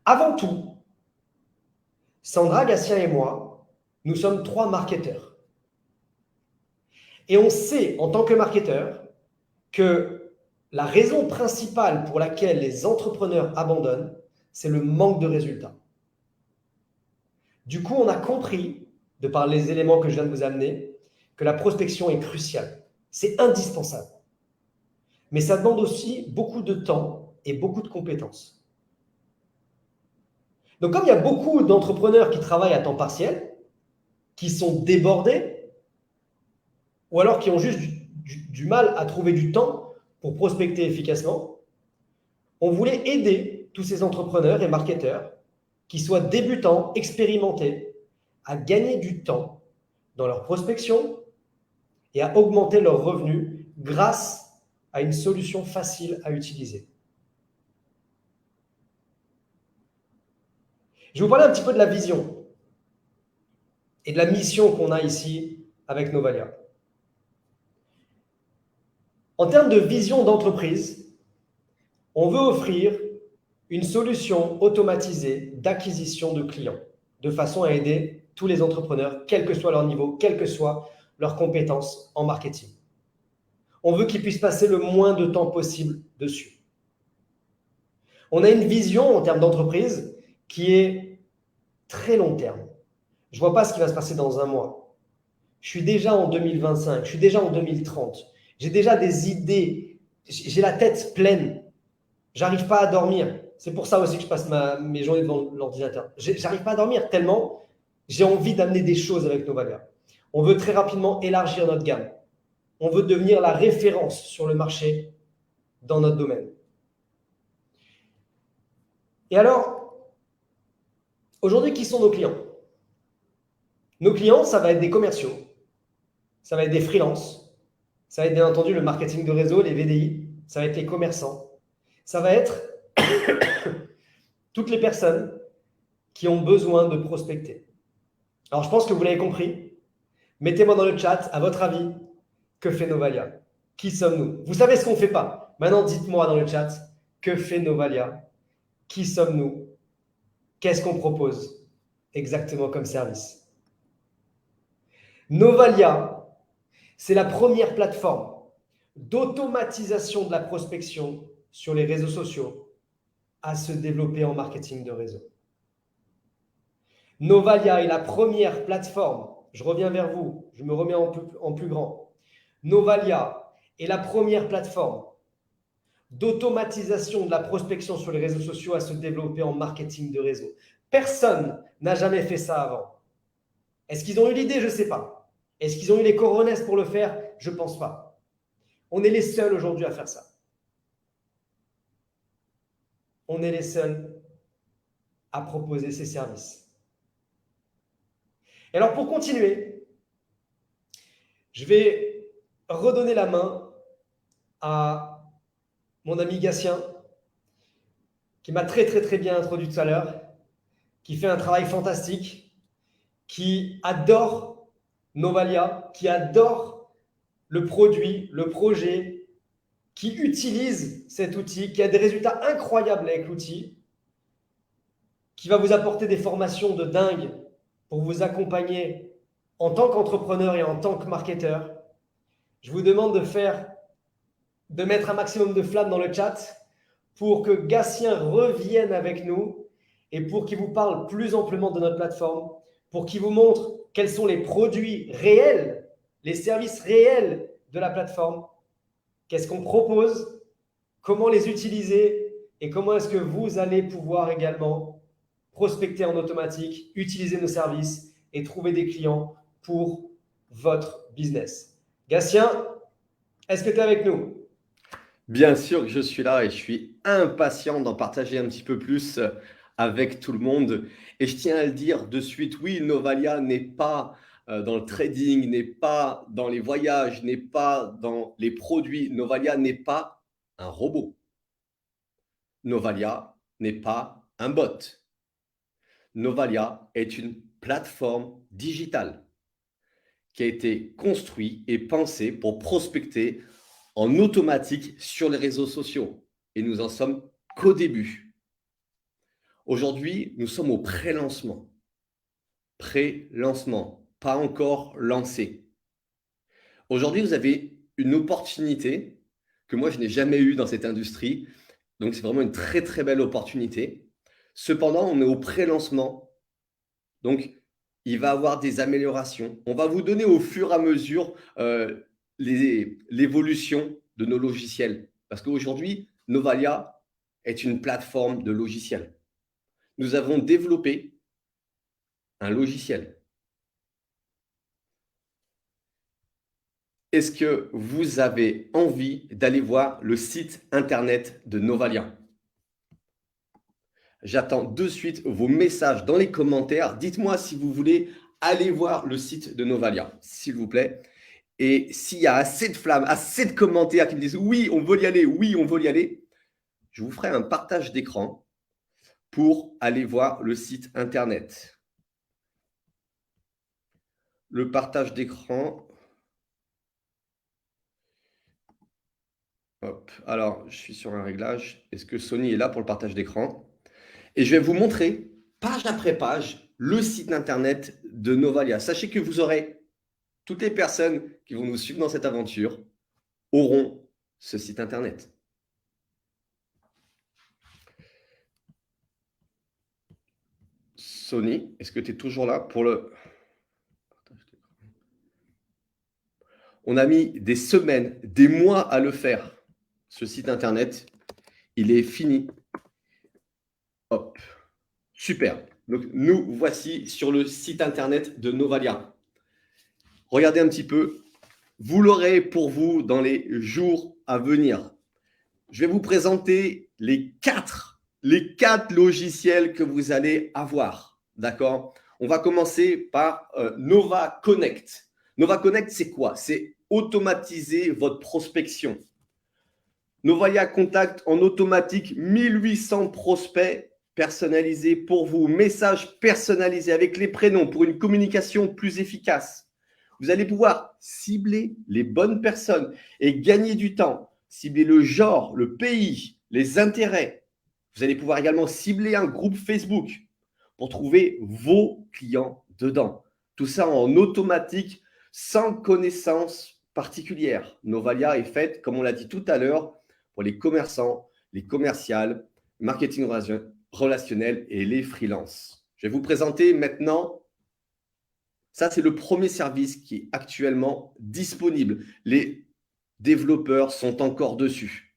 Avant tout, Sandra, Gatien et moi, nous sommes 3 marketeurs. Et on sait, en tant que marketeur, que la raison principale pour laquelle les entrepreneurs abandonnent, c'est le manque de résultats. Du coup, on a compris, de par les éléments que je viens de vous amener, que la prospection est cruciale. C'est indispensable. Mais ça demande aussi beaucoup de temps et beaucoup de compétences. Donc, comme il y a beaucoup d'entrepreneurs qui travaillent à temps partiel, qui sont débordés, ou alors qui ont juste du mal à trouver du temps pour prospecter efficacement, on voulait aider tous ces entrepreneurs et marketeurs qui soient débutants, expérimentés, à gagner du temps dans leur prospection, et à augmenter leurs revenus grâce à une solution facile à utiliser. Je vais vous parler un petit peu de la vision et de la mission qu'on a ici avec Novalia. En termes de vision d'entreprise, on veut offrir une solution automatisée d'acquisition de clients de façon à aider tous les entrepreneurs, quel que soit leur niveau, quelles que soient leurs compétences en marketing. On veut qu'ils puissent passer le moins de temps possible dessus. On a une vision en termes d'entreprise qui est très long terme. Je ne vois pas ce qui va se passer dans un mois. Je suis déjà en 2025, je suis déjà en 2030. J'ai déjà des idées, j'ai la tête pleine. J'arrive pas à dormir. C'est pour ça aussi que je passe mes journées devant l'ordinateur. J'arrive pas à dormir tellement j'ai envie d'amener des choses avec Novalia. On veut très rapidement élargir notre gamme. On veut devenir la référence sur le marché dans notre domaine. Et alors, aujourd'hui, qui sont nos clients? Nos clients, ça va être des commerciaux, ça va être des freelances, ça va être bien entendu le marketing de réseau, les VDI, ça va être les commerçants, ça va être toutes les personnes qui ont besoin de prospecter. Alors, je pense que vous l'avez compris. Mettez-moi dans le chat, à votre avis, que fait Novalia? Qui sommes-nous? Vous savez ce qu'on ne fait pas. Maintenant, dites-moi dans le chat, que fait Novalia? Qui sommes-nous? Qu'est-ce qu'on propose exactement comme service? Novalia, c'est la première plateforme d'automatisation de la prospection sur les réseaux sociaux à se développer en marketing de réseau. Novalia est la première plateforme, je reviens vers vous, je me remets en plus grand. Novalia est la première plateforme d'automatisation de la prospection sur les réseaux sociaux à se développer en marketing de réseau. Personne n'a jamais fait ça avant. Est-ce qu'ils ont eu l'idée? Je ne sais pas. Est-ce qu'ils ont eu les coronesses pour le faire? Je ne pense pas. On est les seuls aujourd'hui à faire ça. On est les seuls à proposer ces services. Et alors, pour continuer, je vais redonner la main à mon ami Gatien, qui m'a très bien introduit tout à l'heure, qui fait un travail fantastique, qui adore Novalia, qui adore le produit, le projet, qui utilise cet outil, qui a des résultats incroyables avec l'outil, qui va vous apporter des formations de dingue pour vous accompagner en tant qu'entrepreneur et en tant que marketeur. Je vous demande de mettre un maximum de flammes dans le chat pour que Gatien revienne avec nous et pour qu'il vous parle plus amplement de notre plateforme, pour qu'il vous montre quels sont les produits réels, les services réels de la plateforme, qu'est-ce qu'on propose, comment les utiliser et comment est-ce que vous allez pouvoir également prospecter en automatique, utiliser nos services et trouver des clients pour votre business. Gatien, est-ce que tu es avec nous? Bien sûr que je suis là et je suis impatient d'en partager un petit peu plus avec tout le monde. Et je tiens à le dire de suite, oui, Novalia n'est pas dans le trading, n'est pas dans les voyages, n'est pas dans les produits. Novalia n'est pas un robot. Novalia n'est pas un bot. Novalia est une plateforme digitale qui a été construite et pensée pour prospecter en automatique sur les réseaux sociaux. Et nous en sommes qu'au début. Aujourd'hui, nous sommes au pré-lancement. Pré-lancement, pas encore lancé. Aujourd'hui, vous avez une opportunité que moi, je n'ai jamais eue dans cette industrie. Donc, c'est vraiment une très belle opportunité. Cependant, on est au pré-lancement. Donc, il va y avoir des améliorations. On va vous donner au fur et à mesure l'évolution de nos logiciels. Parce qu'aujourd'hui, Novalia est une plateforme de logiciels. Nous avons développé un logiciel. Est-ce que vous avez envie d'aller voir le site internet de Novalia? J'attends de suite vos messages dans les commentaires. Dites-moi si vous voulez aller voir le site de Novalia, s'il vous plaît. Et s'il y a assez de flammes, assez de commentaires qui me disent oui, on veut y aller, oui, on veut y aller, je vous ferai un partage d'écran pour aller voir le site internet. Le partage d'écran. Hop. Alors, je suis sur un réglage. Est-ce que Sony est là pour le partage d'écran? Et je vais vous montrer, page après page, le site internet de Novalia. Sachez que vous aurez, toutes les personnes qui vont nous suivre dans cette aventure auront ce site internet. Sony, est-ce que tu es toujours là pour le... On a mis des semaines, des mois à le faire. Ce site internet, il est fini. Hop, super. Donc, nous voici sur le site internet de Novalia. Regardez un petit peu. Vous l'aurez pour vous dans les jours à venir. Je vais vous présenter les quatre logiciels que vous allez avoir. D'accord? On va commencer par Nova Connect. Nova Connect, c'est quoi? C'est automatiser votre prospection. Novalia contacte en automatique 1800 prospects personnalisés pour vous. Messages personnalisés avec les prénoms pour une communication plus efficace. Vous allez pouvoir cibler les bonnes personnes et gagner du temps. Cibler le genre, le pays, les intérêts. Vous allez pouvoir également cibler un groupe Facebook pour trouver vos clients dedans. Tout ça en automatique, sans connaissance particulière. Novalia est faite, comme on l'a dit tout à l'heure, pour les commerçants, les commerciales, marketing relationnel et les freelances. Je vais vous présenter maintenant, ça c'est le premier service qui est actuellement disponible. Les développeurs sont encore dessus.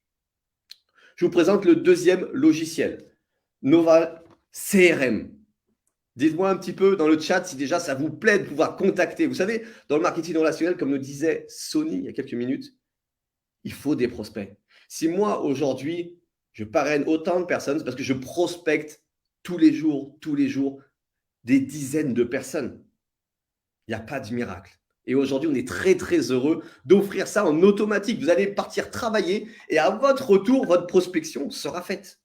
Je vous présente le deuxième logiciel, Nova CRM. Dites-moi un petit peu dans le chat si déjà ça vous plaît de pouvoir contacter. Vous savez, dans le marketing relationnel, comme nous disait Sony il y a quelques minutes, il faut des prospects. Si moi, aujourd'hui, je parraine autant de personnes, c'est parce que je prospecte tous les jours, des dizaines de personnes. Il n'y a pas de miracle. Et aujourd'hui, on est très, très heureux d'offrir ça en automatique. Vous allez partir travailler et à votre retour, votre prospection sera faite.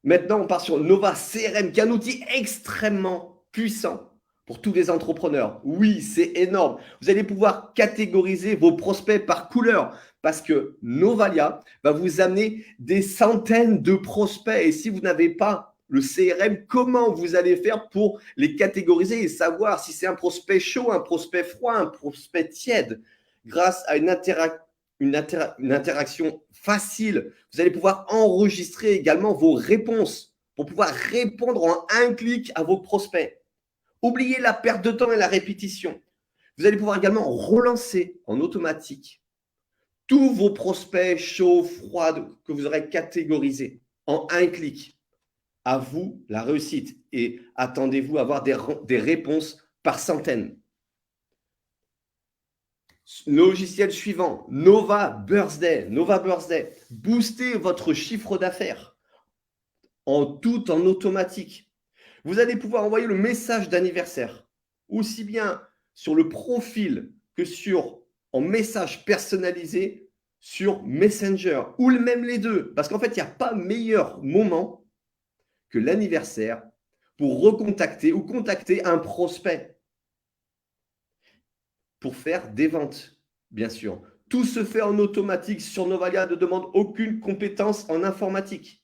Maintenant, on part sur Nova CRM, qui est un outil extrêmement puissant pour tous les entrepreneurs. Oui, c'est énorme. Vous allez pouvoir catégoriser vos prospects par couleur parce que Novalia va vous amener des centaines de prospects. Et si vous n'avez pas le CRM, comment vous allez faire pour les catégoriser et savoir si c'est un prospect chaud, un prospect froid, un prospect tiède grâce à une interaction facile. Vous allez pouvoir enregistrer également vos réponses pour pouvoir répondre en un clic à vos prospects. Oubliez la perte de temps et la répétition. Vous allez pouvoir également relancer en automatique tous vos prospects chauds, froids que vous aurez catégorisés en un clic. À vous la réussite et attendez-vous à avoir des réponses par centaines. Logiciel suivant, Nova Birthday. Nova Birthday. Boostez votre chiffre d'affaires en automatique. Vous allez pouvoir envoyer le message d'anniversaire aussi bien sur le profil que en message personnalisé sur Messenger ou même les deux. Parce qu'en fait, il n'y a pas meilleur moment que l'anniversaire pour recontacter ou contacter un prospect pour faire des ventes, bien sûr. Tout se fait en automatique sur Novalia, ne demande aucune compétence en informatique.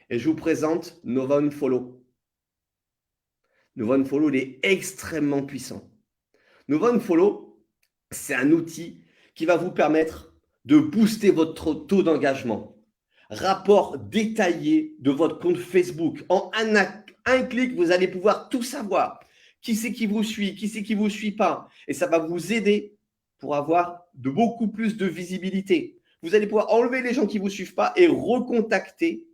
Et je vous présente Nova Unfollow. Nova Unfollow, il est extrêmement puissant. Nova Unfollow, c'est un outil qui va vous permettre de booster votre taux d'engagement. Rapport détaillé de votre compte Facebook. En un clic, vous allez pouvoir tout savoir. Qui c'est qui vous suit, qui c'est qui ne vous suit pas. Et ça va vous aider pour avoir beaucoup plus de visibilité. Vous allez pouvoir enlever les gens qui ne vous suivent pas et recontacter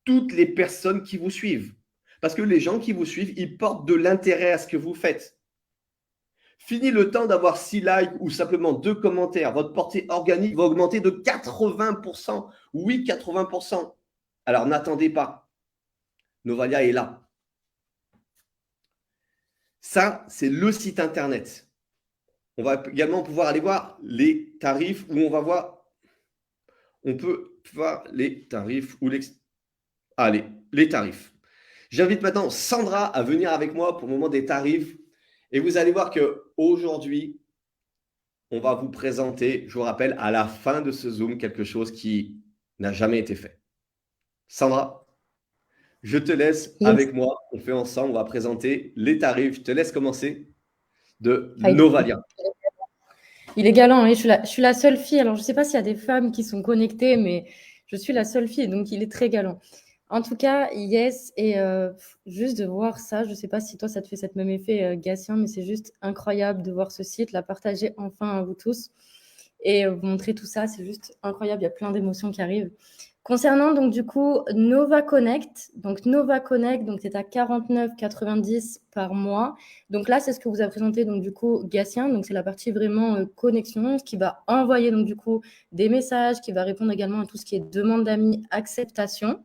toutes les personnes qui vous suivent. Parce que les gens qui vous suivent, ils portent de l'intérêt à ce que vous faites. Fini le temps d'avoir 6 likes ou simplement 2 commentaires. Votre portée organique va augmenter de 80%. Oui, 80%. Alors, n'attendez pas. Novalia est là. Ça, c'est le site internet. On va également pouvoir aller voir les tarifs où on peut voir les tarifs ou allez, les tarifs. J'invite maintenant Sandra à venir avec moi pour le moment des tarifs. Et vous allez voir qu'aujourd'hui, on va vous présenter, je vous rappelle, à la fin de ce Zoom, quelque chose qui n'a jamais été fait. Sandra, je te laisse Yes. avec moi. On fait ensemble, on va présenter les tarifs. Je te laisse commencer de Ah, Novalia. il est galant, hein. Je suis la seule fille. Alors, je ne sais pas s'il y a des femmes qui sont connectées, mais je suis la seule fille, donc il est très galant. En tout cas, yes, et juste de voir ça, je ne sais pas si toi, ça te fait cette même effet, Gatien, mais c'est juste incroyable de voir ce site, la partager enfin à vous tous et vous montrer tout ça, c'est juste incroyable, il y a plein d'émotions qui arrivent. Concernant donc du coup Nova Connect, donc c'est à 49,90 par mois. Donc là, c'est ce que vous a présenté donc du coup Gatien, donc c'est la partie vraiment connexion, qui va envoyer donc du coup des messages, qui va répondre également à tout ce qui est demande d'amis, acceptation.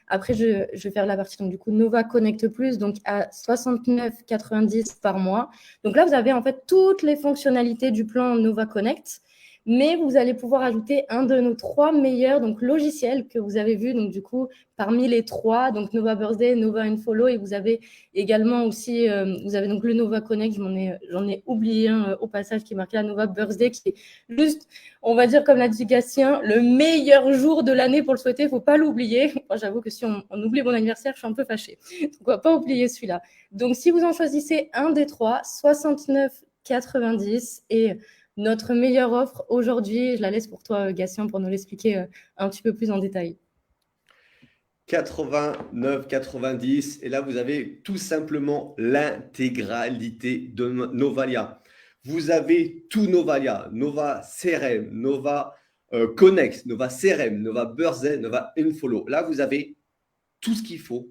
Après, je vais faire la partie donc du coup Nova Connect Plus, donc à 69,90 par mois. Donc là, vous avez en fait toutes les fonctionnalités du plan Nova Connect, mais vous allez pouvoir ajouter un de nos 3 meilleurs donc logiciels que vous avez vu donc du coup parmi les 3, donc Nova Birthday, Nova Unfollow, et vous avez également aussi vous avez donc le Nova Connect. J'en ai oublié un au passage qui est marqué la Nova Birthday, qui est juste, on va dire comme l'a dit Gatien, le meilleur jour de l'année pour le souhaiter, il ne faut pas l'oublier. Moi, j'avoue que si on oublie mon anniversaire, je suis un peu fâchée. Donc, on ne va pas oublier celui-là. Donc, si vous en choisissez un des 3, 69,90, et notre meilleure offre aujourd'hui, je la laisse pour toi, Gatien, pour nous l'expliquer un petit peu plus en détail. 89,90. Et là, vous avez tout simplement l'intégralité de Novalia. Vous avez tout Novalia, Nova CRM, Nova Connect, Nova CRM, Nova Birthday, Nova Unfollow. Là, vous avez tout ce qu'il faut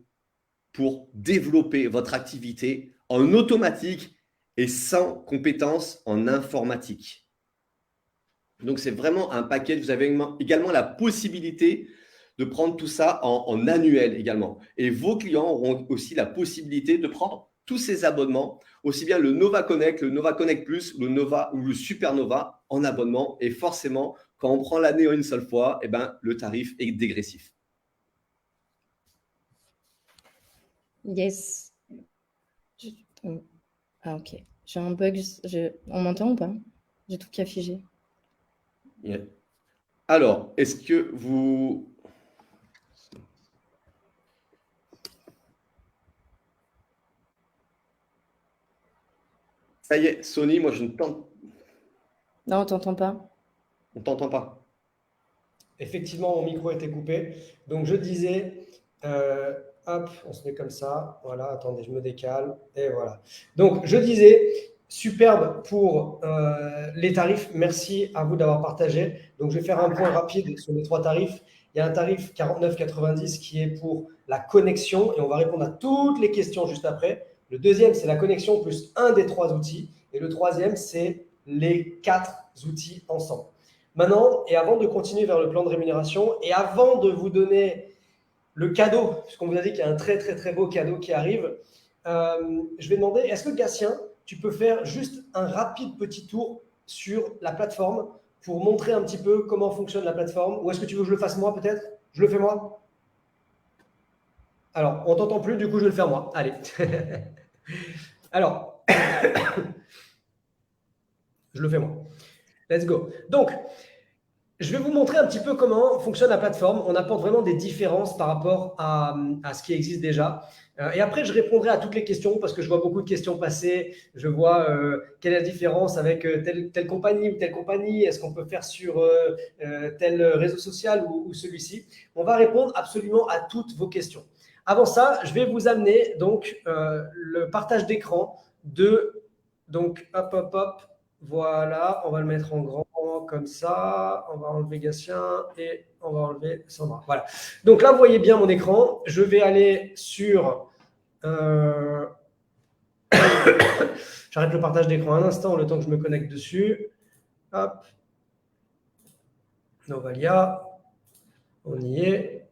pour développer votre activité en automatique et sans compétences en informatique. Donc, c'est vraiment un paquet. Vous avez également la possibilité de prendre tout ça en annuel également. Et vos clients auront aussi la possibilité de prendre tous ces abonnements, aussi bien le Nova Connect, le Nova Connect Plus, le Nova ou le Supernova en abonnement. Et forcément, quand on prend l'année en une seule fois, eh ben, le tarif est dégressif. Yes. Ah, ok. J'ai un bug. On m'entend ou pas? J'ai tout qui a figé. Yeah. Alors, est-ce que vous... Ça y est, Sony, moi je ne t'entends... Non, on t'entend pas. On t'entend pas. Effectivement, mon micro était coupé. Donc, je disais, hop, on se met comme ça. Voilà, attendez, je me décale. Et voilà. Donc, je disais, superbe pour les tarifs. Merci à vous d'avoir partagé. Donc, je vais faire un point rapide sur les 3 tarifs. Il y a un tarif 49,90 qui est pour la connexion et on va répondre à toutes les questions juste après. Le deuxième, c'est la connexion plus un des 3 outils. Et le troisième, c'est les 4 outils ensemble. Maintenant, et avant de continuer vers le plan de rémunération, et avant de vous donner le cadeau, puisqu'on vous a dit qu'il y a un très très très beau cadeau qui arrive, je vais demander, est-ce que Gatien, tu peux faire juste un rapide petit tour sur la plateforme pour montrer un petit peu comment fonctionne la plateforme, ou est-ce que tu veux que je le fasse moi peut-être? Je le fais moi? Alors, on t'entend plus, du coup je vais le faire moi. Allez. Alors, je le fais moi. Let's go. Donc, je vais vous montrer un petit peu comment fonctionne la plateforme. On apporte vraiment des différences par rapport à ce qui existe déjà. Et après, je répondrai à toutes les questions parce que je vois beaucoup de questions passer. Je vois quelle est la différence avec telle compagnie ou telle compagnie. Est-ce qu'on peut faire sur tel réseau social ou celui-ci? On va répondre absolument à toutes vos questions. Avant ça, je vais vous amener donc le partage d'écran de... Donc, hop, hop, hop. Voilà, on va le mettre en grand comme ça. On va enlever Gatien et on va enlever Sandra. Voilà. Donc là, vous voyez bien mon écran. Je vais aller sur... J'arrête le partage d'écran un instant, le temps que je me connecte dessus. Hop. Novalia. On y est.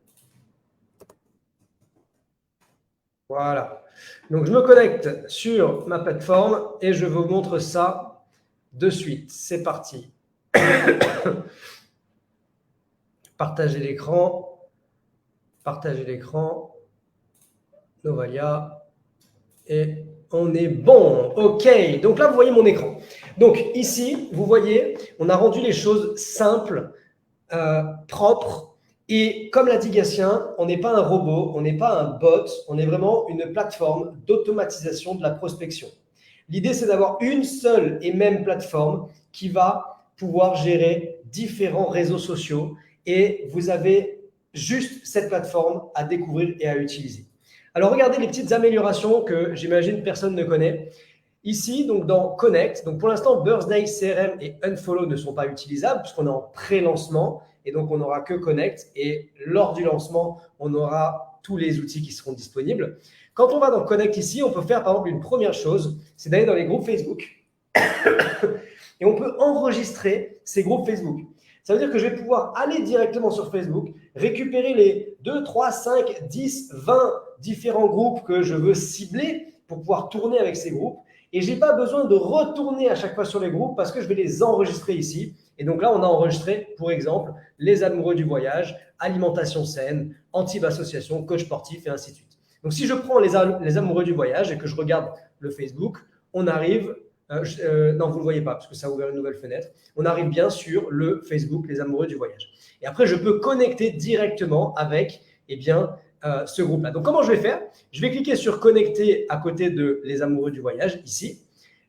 Voilà. Donc, je me connecte sur ma plateforme et je vous montre ça de suite. C'est parti. Partager l'écran. Partager l'écran. Novalia. Et on est bon. OK. Donc là, vous voyez mon écran. Donc ici, vous voyez, on a rendu les choses simples, propres. Et comme l'a dit Gatien, on n'est pas un robot, on n'est pas un bot, on est vraiment une plateforme d'automatisation de la prospection. L'idée, c'est d'avoir une seule et même plateforme qui va pouvoir gérer différents réseaux sociaux et vous avez juste cette plateforme à découvrir et à utiliser. Alors, regardez les petites améliorations que j'imagine personne ne connaît. Ici, donc dans Connect, donc pour l'instant, Birthday, CRM et Unfollow ne sont pas utilisables puisqu'on est en pré-lancement et donc on n'aura que Connect et lors du lancement, on aura tous les outils qui seront disponibles. Quand on va dans Connect ici, on peut faire par exemple une première chose, c'est d'aller dans les groupes Facebook et on peut enregistrer ces groupes Facebook. Ça veut dire que je vais pouvoir aller directement sur Facebook, récupérer les 2, 3, 5, 10, 20 différents groupes que je veux cibler pour pouvoir tourner avec ces groupes. Et je n'ai pas besoin de retourner à chaque fois sur les groupes parce que je vais les enregistrer ici. Et donc là, on a enregistré, pour exemple, les amoureux du voyage, alimentation saine, Antibes Association, coach sportif et ainsi de suite. Donc si je prends les amoureux du voyage et que je regarde le Facebook, on arrive… non, vous ne le voyez pas parce que ça a ouvert une nouvelle fenêtre. On arrive bien sur le Facebook, les amoureux du voyage. Et après, je peux connecter directement avec ce groupe-là. Donc, comment je vais faire? Je vais cliquer sur connecter à côté de les amoureux du voyage, ici.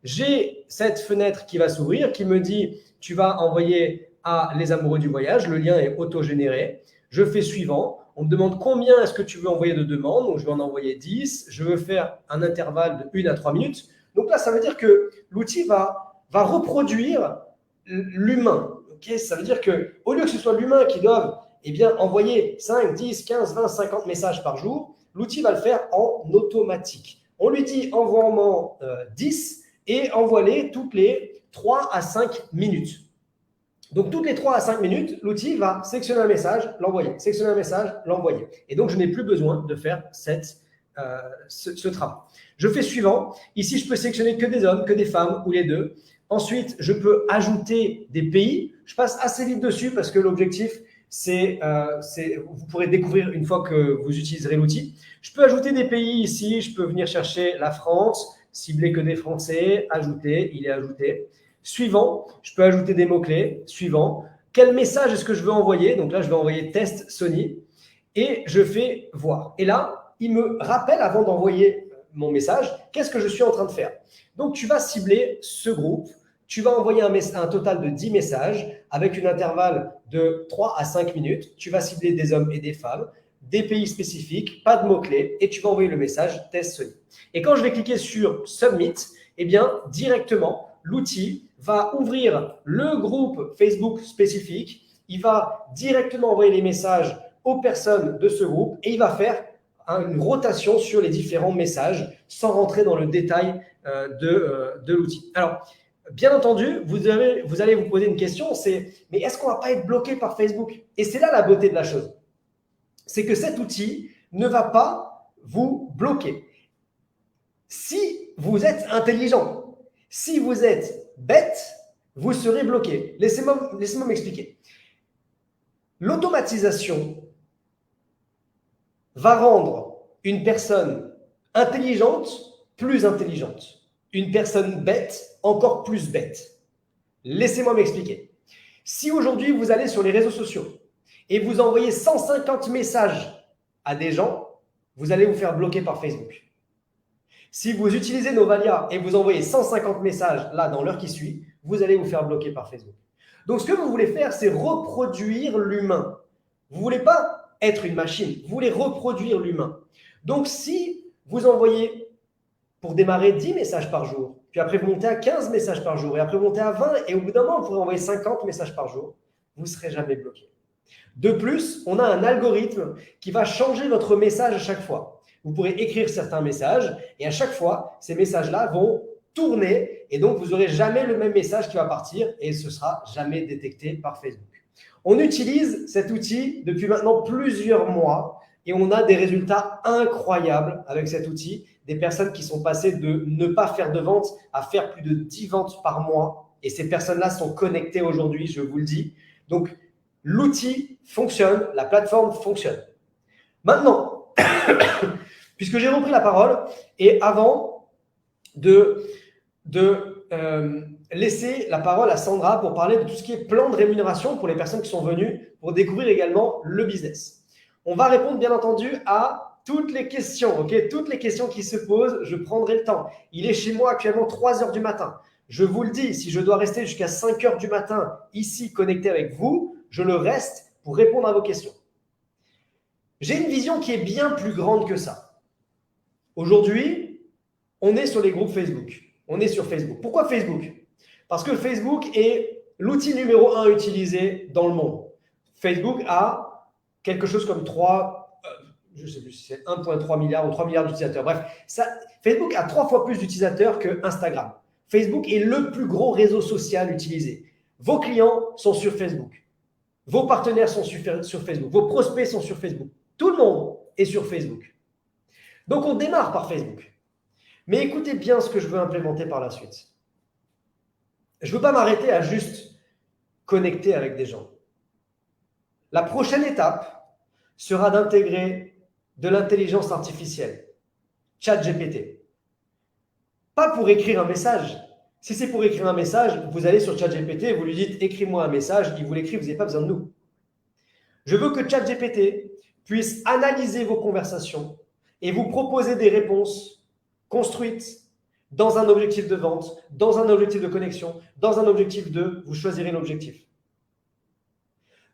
J'ai cette fenêtre qui va s'ouvrir, qui me dit, tu vas envoyer à les amoureux du voyage. Le lien est auto-généré. Je fais suivant. On me demande combien est-ce que tu veux envoyer de demandes. Donc, je vais en envoyer 10. Je veux faire un intervalle de 1 à 3 minutes. Donc là, ça veut dire que l'outil va reproduire l'humain. Okay, ça veut dire qu'au lieu que ce soit l'humain qui doive envoyer 5, 10, 15, 20, 50 messages par jour, l'outil va le faire en automatique. On lui dit envoie-moi 10 et envoie-les toutes les 3 à 5 minutes. Donc, toutes les 3 à 5 minutes, l'outil va sélectionner un message, l'envoyer, sélectionner un message, l'envoyer. Et donc, je n'ai plus besoin de faire ce travail. Je fais suivant. Ici, je peux sélectionner que des hommes, que des femmes ou les deux. Ensuite, je peux ajouter des pays. Je passe assez vite dessus parce que l'objectif, vous pourrez découvrir une fois que vous utiliserez l'outil. Je peux ajouter des pays ici. Je peux venir chercher la France, cibler que des Français, ajouter, il est ajouté. Suivant, je peux ajouter des mots-clés. Suivant, quel message est-ce que je veux envoyer? Donc là, je vais envoyer test Sony et je fais voir. Et là, il me rappelle avant d'envoyer mon message, qu'est-ce que je suis en train de faire? Donc, tu vas cibler ce groupe. Tu vas envoyer un total de 10 messages avec une intervalle de 3 à 5 minutes. Tu vas cibler des hommes et des femmes, des pays spécifiques, pas de mots-clés et tu vas envoyer le message test Sony. Et quand je vais cliquer sur Submit, directement, l'outil va ouvrir le groupe Facebook spécifique. Il va directement envoyer les messages aux personnes de ce groupe et il va faire une rotation sur les différents messages sans rentrer dans le détail de l'outil. Alors, bien entendu, vous allez vous poser une question, c'est mais est-ce qu'on ne va pas être bloqué par Facebook? Et c'est là la beauté de la chose. C'est que cet outil ne va pas vous bloquer. Si vous êtes intelligent, si vous êtes bête, vous serez bloqué. Laissez-moi m'expliquer. L'automatisation va rendre une personne intelligente plus intelligente, une personne bête encore plus bête. Laissez-moi m'expliquer. Si aujourd'hui vous allez sur les réseaux sociaux et vous envoyez 150 messages à des gens, vous allez vous faire bloquer par Facebook. Si vous utilisez Novalia et vous envoyez 150 messages là dans l'heure qui suit, vous allez vous faire bloquer par Facebook. Donc ce que vous voulez faire, c'est reproduire l'humain. Vous ne voulez pas être une machine, vous voulez reproduire l'humain. Donc, si vous envoyez pour démarrer 10 messages par jour, puis après vous montez à 15 messages par jour, et après vous montez à 20, et au bout d'un moment, vous pourrez envoyer 50 messages par jour, vous ne serez jamais bloqué. De plus, on a un algorithme qui va changer votre message à chaque fois. Vous pourrez écrire certains messages, et à chaque fois, ces messages-là vont tourner, et donc vous n'aurez jamais le même message qui va partir, et ce ne sera jamais détecté par Facebook. On utilise cet outil depuis maintenant plusieurs mois et on a des résultats incroyables avec cet outil. Des personnes qui sont passées de ne pas faire de ventes à faire plus de 10 ventes par mois. Et ces personnes-là sont connectées aujourd'hui, je vous le dis. Donc, l'outil fonctionne, la plateforme fonctionne. Maintenant, puisque j'ai repris la parole, et avant de laisser la parole à Sandra pour parler de tout ce qui est plan de rémunération pour les personnes qui sont venues pour découvrir également le business. On va répondre bien entendu à toutes les questions, ok? Toutes les questions qui se posent, je prendrai le temps. Il est chez moi actuellement 3 heures du matin. Je vous le dis, si je dois rester jusqu'à 5 heures du matin ici connecté avec vous, je le reste pour répondre à vos questions. J'ai une vision qui est bien plus grande que ça. Aujourd'hui, on est sur les groupes Facebook. On est sur Facebook. Pourquoi Facebook? Parce que Facebook est l'outil numéro 1 utilisé dans le monde. Facebook a quelque chose comme je ne sais plus si c'est 1,3 milliard ou 3 milliards d'utilisateurs. Bref, Facebook a 3 fois plus d'utilisateurs que Instagram. Facebook est le plus gros réseau social utilisé. Vos clients sont sur Facebook. Vos partenaires sont sur Facebook. Vos prospects sont sur Facebook. Tout le monde est sur Facebook. Donc, on démarre par Facebook. Mais écoutez bien ce que je veux implémenter par la suite. Je ne veux pas m'arrêter à juste connecter avec des gens. La prochaine étape sera d'intégrer de l'intelligence artificielle, ChatGPT. Pas pour écrire un message. Si c'est pour écrire un message, vous allez sur ChatGPT et vous lui dites « écris-moi un message », il vous l'écrit, vous n'avez pas besoin de nous. Je veux que ChatGPT puisse analyser vos conversations et vous proposer des réponses construites dans un objectif de vente, dans un objectif de connexion, dans un objectif de « vous choisirez l'objectif ».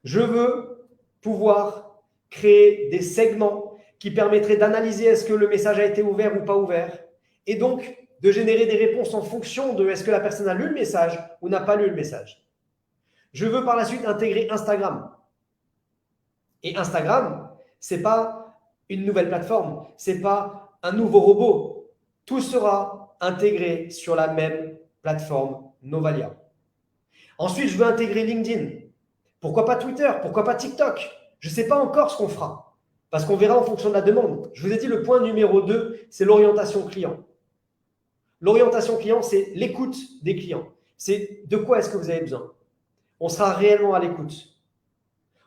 Je veux pouvoir créer des segments qui permettraient d'analyser est-ce que le message a été ouvert ou pas ouvert et donc de générer des réponses en fonction de est-ce que la personne a lu le message ou n'a pas lu le message. Je veux par la suite intégrer Instagram. Et Instagram, ce n'est pas une nouvelle plateforme, ce n'est pas un nouveau robot. Tout sera intégré sur la même plateforme Novalia. Ensuite, je veux intégrer LinkedIn. Pourquoi pas Twitter? Pourquoi pas TikTok? Je ne sais pas encore ce qu'on fera, parce qu'on verra en fonction de la demande. Je vous ai dit, le point numéro 2, c'est l'orientation client. L'orientation client, c'est l'écoute des clients. C'est de quoi est-ce que vous avez besoin. On sera réellement à l'écoute.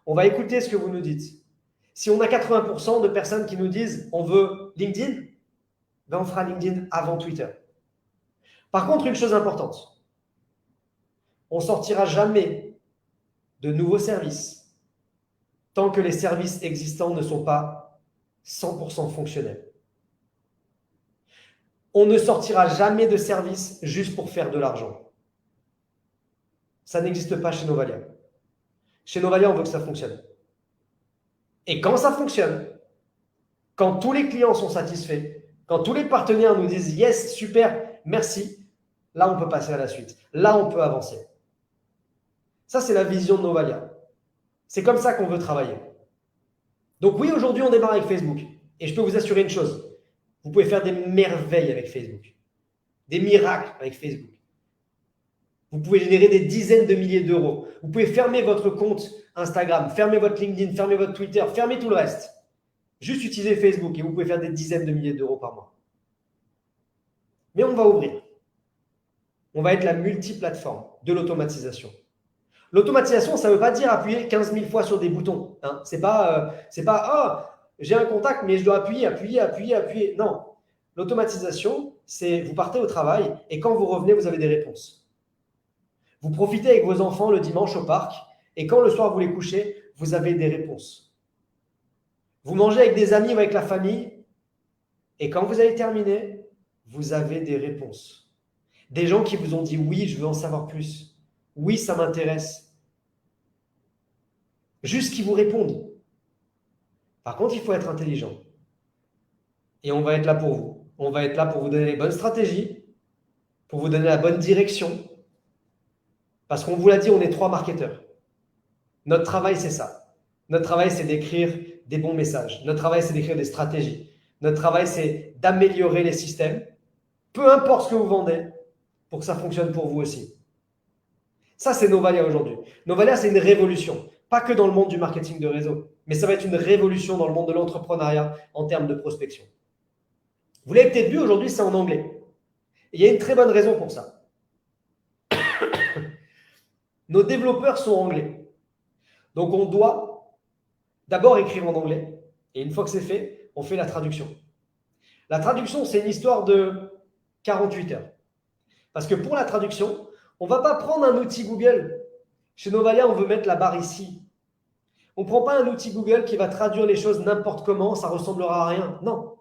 On va écouter ce que vous nous dites. Si on a 80% de personnes qui nous disent on veut LinkedIn, ben on fera LinkedIn avant Twitter. Par contre, une chose importante, on ne sortira jamais de nouveaux services tant que les services existants ne sont pas 100% fonctionnels. On ne sortira jamais de service juste pour faire de l'argent. Ça n'existe pas chez Novalia. Chez Novalia, on veut que ça fonctionne. Et quand ça fonctionne, quand tous les clients sont satisfaits, quand tous les partenaires nous disent « Yes, super, merci », là, on peut passer à la suite. Là, on peut avancer. Ça, c'est la vision de Novalia. C'est comme ça qu'on veut travailler. Donc oui, aujourd'hui, on démarre avec Facebook. Et je peux vous assurer une chose. Vous pouvez faire des merveilles avec Facebook. Des miracles avec Facebook. Vous pouvez générer des dizaines de milliers d'euros. Vous pouvez fermer votre compte Instagram, fermer votre LinkedIn, fermer votre Twitter, fermer tout le reste. Juste utiliser Facebook et vous pouvez faire des dizaines de milliers d'euros par mois. Mais on va ouvrir. On va être la multiplateforme de l'automatisation. L'automatisation, ça ne veut pas dire appuyer 15 000 fois sur des boutons. Hein. C'est pas j'ai un contact, mais je dois appuyer. Non. L'automatisation, c'est vous partez au travail et quand vous revenez, vous avez des réponses. Vous profitez avec vos enfants le dimanche au parc et quand le soir vous les couchez, vous avez des réponses. Vous mangez avec des amis ou avec la famille et quand vous allez terminer, vous avez des réponses. Des gens qui vous ont dit « oui, je veux en savoir plus ». Oui, ça m'intéresse. Juste qu'ils vous répondent. Par contre, il faut être intelligent. Et on va être là pour vous. On va être là pour vous donner les bonnes stratégies, pour vous donner la bonne direction. Parce qu'on vous l'a dit, on est 3 marketeurs. Notre travail, c'est ça. Notre travail, c'est d'écrire des bons messages. Notre travail, c'est d'écrire des stratégies. Notre travail, c'est d'améliorer les systèmes, peu importe ce que vous vendez, pour que ça fonctionne pour vous aussi. Ça, c'est Novalia aujourd'hui. Novalia, c'est une révolution. Pas que dans le monde du marketing de réseau. mais ça va être une révolution dans le monde de l'entrepreneuriat en termes de prospection. Vous l'avez peut-être vu, aujourd'hui, c'est en anglais. Et il y a une très bonne raison pour ça. Nos développeurs sont anglais. Donc, on doit d'abord écrire en anglais. Et une fois que c'est fait, on fait la traduction. La traduction, c'est une histoire de 48 heures. Parce que pour la traduction, on ne va pas prendre un outil Google. Chez Novalia, on veut mettre la barre ici. On ne prend pas un outil Google qui va traduire les choses n'importe comment, ça ressemblera à rien. Non.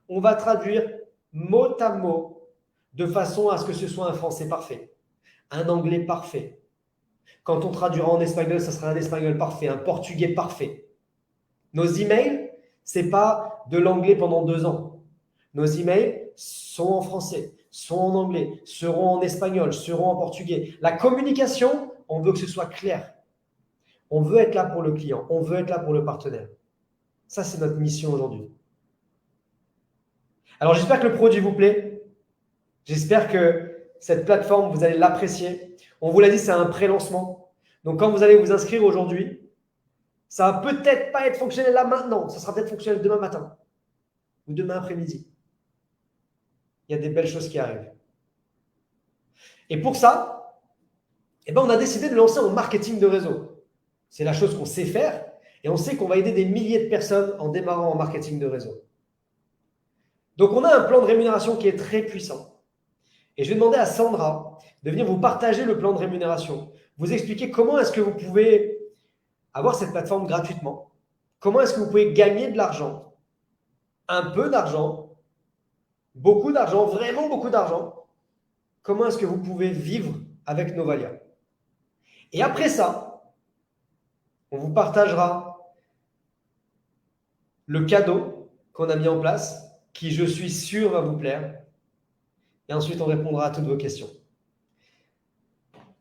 On va traduire mot à mot de façon à ce que ce soit un français parfait, un anglais parfait. Quand on traduira en espagnol, ça sera un espagnol parfait, un portugais parfait. Nos emails, ce n'est pas de l'anglais pendant 2 ans. Nos emails sont en français, sont en anglais, seront en espagnol, seront en portugais. La communication, on veut que ce soit clair. On veut être là pour le client, on veut être là pour le partenaire. Ça, c'est notre mission aujourd'hui. Alors, j'espère que le produit vous plaît. J'espère que cette plateforme, vous allez l'apprécier. On vous l'a dit, c'est un pré-lancement. Donc, quand vous allez vous inscrire aujourd'hui, ça va peut-être pas être fonctionnel là maintenant. Ça sera peut-être fonctionnel demain matin ou demain après-midi. Il y a des belles choses qui arrivent. Et pour ça, on a décidé de lancer un marketing de réseau. C'est la chose qu'on sait faire et on sait qu'on va aider des milliers de personnes en démarrant en marketing de réseau. Donc, on a un plan de rémunération qui est très puissant. Et je vais demander à Sandra de venir vous partager le plan de rémunération, vous expliquer comment est-ce que vous pouvez avoir cette plateforme gratuitement, comment est-ce que vous pouvez gagner de l'argent, un peu d'argent, beaucoup d'argent, vraiment beaucoup d'argent, comment est-ce que vous pouvez vivre avec Novalia. Et après ça, on vous partagera le cadeau qu'on a mis en place, qui, je suis sûr, va vous plaire. Et ensuite, on répondra à toutes vos questions.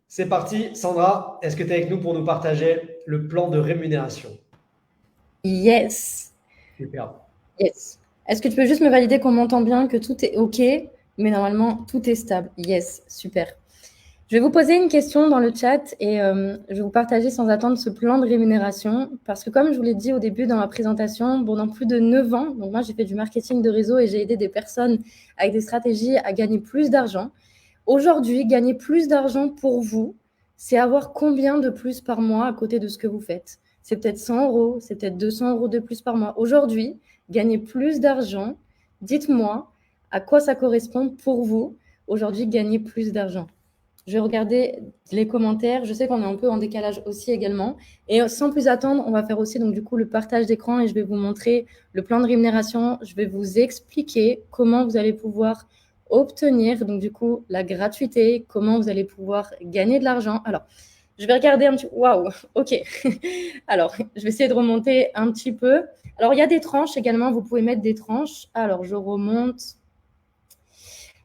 C'est parti. Sandra, est-ce que tu es avec nous pour nous partager le plan de rémunération? Yes. Super. Yes. Est-ce que tu peux juste me valider qu'on m'entend bien, que tout est OK, mais normalement, tout est stable? Yes, super. Je vais vous poser une question dans le chat et je vais vous partager sans attendre ce plan de rémunération parce que comme je vous l'ai dit au début dans ma présentation, pendant plus de 9 ans, donc moi j'ai fait du marketing de réseau et j'ai aidé des personnes avec des stratégies à gagner plus d'argent. Aujourd'hui, gagner plus d'argent pour vous, c'est avoir combien de plus par mois à côté de ce que vous faites? C'est peut-être 100 €, c'est peut-être 200 € de plus par mois. Aujourd'hui, gagner plus d'argent, dites-moi à quoi ça correspond pour vous aujourd'hui gagner plus d'argent. Je vais regarder les commentaires. Je sais qu'on est un peu en décalage aussi également. Et sans plus attendre, on va faire aussi donc du coup le partage d'écran et je vais vous montrer le plan de rémunération. Je vais vous expliquer comment vous allez pouvoir obtenir donc du coup la gratuité, comment vous allez pouvoir gagner de l'argent. Alors, je vais regarder un petit... Waouh, ok. Alors, je vais essayer de remonter un petit peu. Alors, il y a des tranches également. Vous pouvez mettre des tranches. Alors, je remonte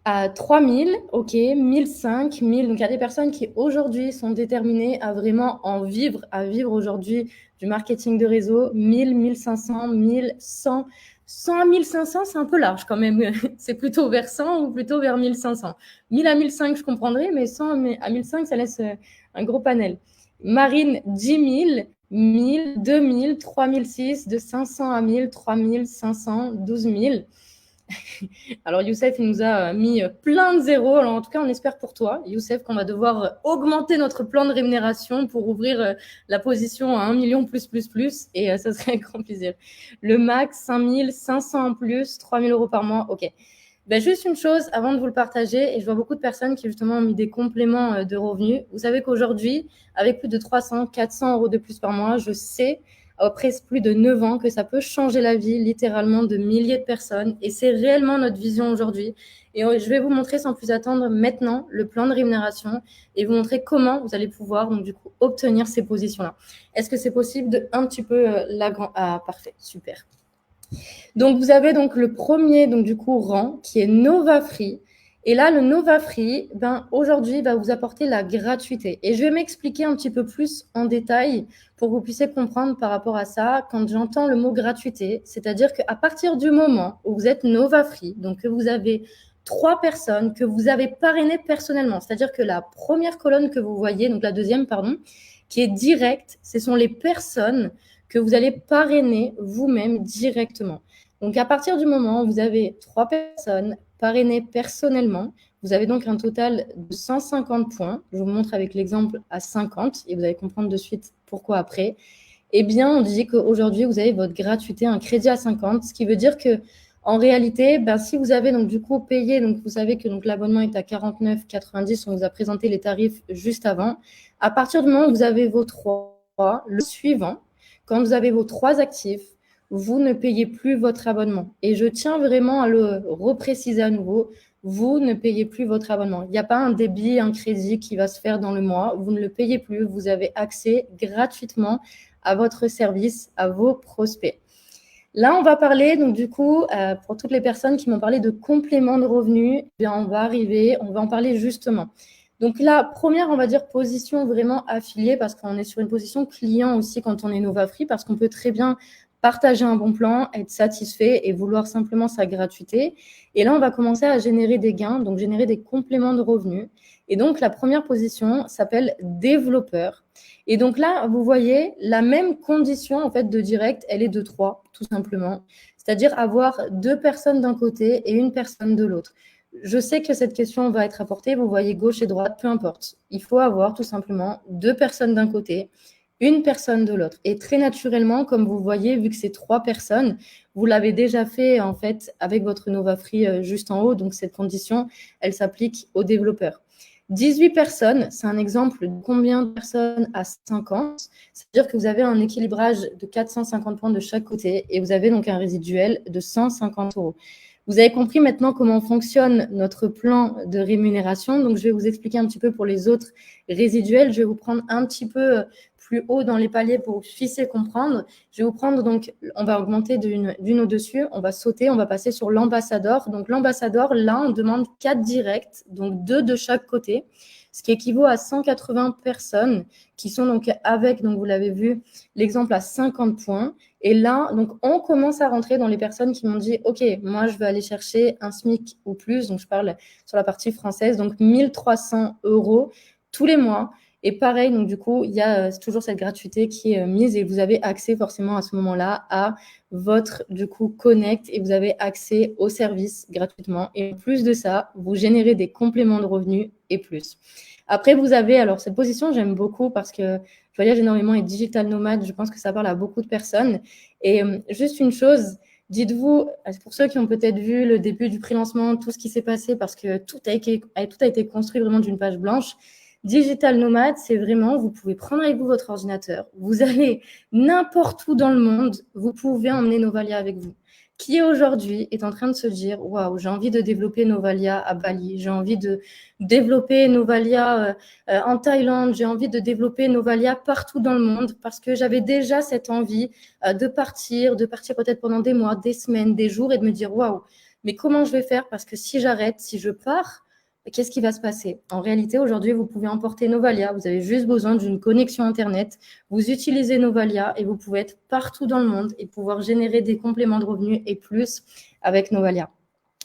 à 3000, ok, 1005, 1000. Donc, il y a des personnes qui aujourd'hui sont déterminées à vraiment en vivre, à vivre aujourd'hui du marketing de réseau. 1000, 1500, 1100, 100 à 1500, c'est un peu large quand même. C'est plutôt vers 100 ou plutôt vers 1500. 1000 à 1005, je comprendrais, mais 100 à 1005, ça laisse un gros panel. Marine, 10 000, 1000, 2000, 3006, de 500 à 1000, 3500, 12 000. Alors, Youssef, il nous a mis plein de zéros. Alors, en tout cas, on espère pour toi, Youssef, qu'on va devoir augmenter notre plan de rémunération pour ouvrir la position à 1 million plus. Et ça serait un grand plaisir. Le max, 5500 en plus, 3000 € par mois. OK. Ben, juste une chose avant de vous le partager, et je vois beaucoup de personnes qui justement ont mis des compléments de revenus. Vous savez qu'aujourd'hui, avec plus de 300, 400 € de plus par mois, je sais après plus de 9 ans que ça peut changer la vie littéralement de milliers de personnes et c'est réellement notre vision aujourd'hui. Et je vais vous montrer sans plus attendre maintenant le plan de rémunération et vous montrer comment vous allez pouvoir donc du coup obtenir ces positions-là. Est-ce que c'est possible de un petit peu Ah, parfait, super. Donc, vous avez donc le premier donc du coup rang qui est Nova Free. Et là, le Nova Free, aujourd'hui, va vous apporter la gratuité. Et je vais m'expliquer un petit peu plus en détail pour que vous puissiez comprendre par rapport à ça quand j'entends le mot gratuité. C'est-à-dire qu'à partir du moment où vous êtes Nova Free, donc que vous avez 3 personnes que vous avez parrainées personnellement, c'est-à-dire que la première colonne que vous voyez, donc la deuxième, pardon, qui est directe, ce sont les personnes que vous allez parrainer vous-même directement. Donc, à partir du moment où vous avez 3 personnes parrainées personnellement, vous avez donc un total de 150 points. Je vous montre avec l'exemple à 50 et vous allez comprendre de suite pourquoi après. Eh bien, on dit qu'aujourd'hui, vous avez votre gratuité, un crédit à 50, ce qui veut dire que en réalité, si vous avez donc du coup payé, donc vous savez que donc l'abonnement est à 49,90, on vous a présenté les tarifs juste avant. À partir du moment où vous avez vos 3, le suivant, quand vous avez vos 3 actifs, vous ne payez plus votre abonnement. Et je tiens vraiment à le repréciser à nouveau, vous ne payez plus votre abonnement. Il n'y a pas un débit, un crédit qui va se faire dans le mois, vous ne le payez plus, vous avez accès gratuitement à votre service, à vos prospects. Là, on va parler, donc du coup, pour toutes les personnes qui m'ont parlé de complément de revenus, on va en parler justement. Donc la première, on va dire, position vraiment affiliée, parce qu'on est sur une position client aussi quand on est Novafree, parce qu'on peut très bien partager un bon plan, être satisfait et vouloir simplement sa gratuité. Et là, on va commencer à générer des gains, donc générer des compléments de revenus. Et donc, la première position s'appelle développeur. Et donc là, vous voyez, la même condition en fait de direct, elle est de 3, tout simplement. C'est-à-dire avoir 2 personnes d'un côté et une personne de l'autre. Je sais que cette question va être apportée, vous voyez gauche et droite, peu importe. Il faut avoir tout simplement 2 personnes d'un côté, une personne de l'autre. Et très naturellement, comme vous voyez, vu que c'est 3 personnes, vous l'avez déjà fait en fait avec votre Novafree juste en haut. Donc cette condition, elle s'applique aux développeurs. 18 personnes, c'est un exemple de combien de personnes à 50. C'est-à-dire que vous avez un équilibrage de 450 points de chaque côté et vous avez donc un résiduel de 150 €. Vous avez compris maintenant comment fonctionne notre plan de rémunération. Donc, je vais vous expliquer un petit peu pour les autres résiduels. Je vais vous prendre un petit peu plus haut dans les paliers pour que vous puissiez comprendre. Je vais vous prendre, donc, on va augmenter d'une au-dessus, on va sauter, on va passer sur l'ambassadeur. Donc, l'ambassadeur, là, on demande 4 directs, donc 2 de chaque côté, ce qui équivaut à 180 personnes qui sont donc avec, donc vous l'avez vu, l'exemple à 50 points. Et là, donc, on commence à rentrer dans les personnes qui m'ont dit, OK, moi, je vais aller chercher un SMIC ou plus. Donc, je parle sur la partie française, donc 1 300 € tous les mois. Et pareil, donc du coup, il y a toujours cette gratuité qui est mise et vous avez accès forcément à ce moment-là à votre, du coup, Connect et vous avez accès au service gratuitement. Et en plus de ça, vous générez des compléments de revenus et plus. Après, vous avez, alors cette position, j'aime beaucoup parce que je voyage énormément et digital nomade, je pense que ça parle à beaucoup de personnes. Et juste une chose, dites-vous, pour ceux qui ont peut-être vu le début du pré-lancement, tout ce qui s'est passé parce que tout a été construit vraiment d'une page blanche. Digital nomade, c'est vraiment, vous pouvez prendre avec vous votre ordinateur, vous allez n'importe où dans le monde, vous pouvez emmener Novalia avec vous. Qui aujourd'hui est en train de se dire, waouh, j'ai envie de développer Novalia à Bali, j'ai envie de développer Novalia en Thaïlande, j'ai envie de développer Novalia partout dans le monde parce que j'avais déjà cette envie de partir peut-être pendant des mois, des semaines, des jours et de me dire, waouh, mais comment je vais faire? Parce que si j'arrête, si je pars, qu'est-ce qui va se passer? En réalité, aujourd'hui, vous pouvez emporter Novalia. Vous avez juste besoin d'une connexion Internet. Vous utilisez Novalia et vous pouvez être partout dans le monde et pouvoir générer des compléments de revenus et plus avec Novalia.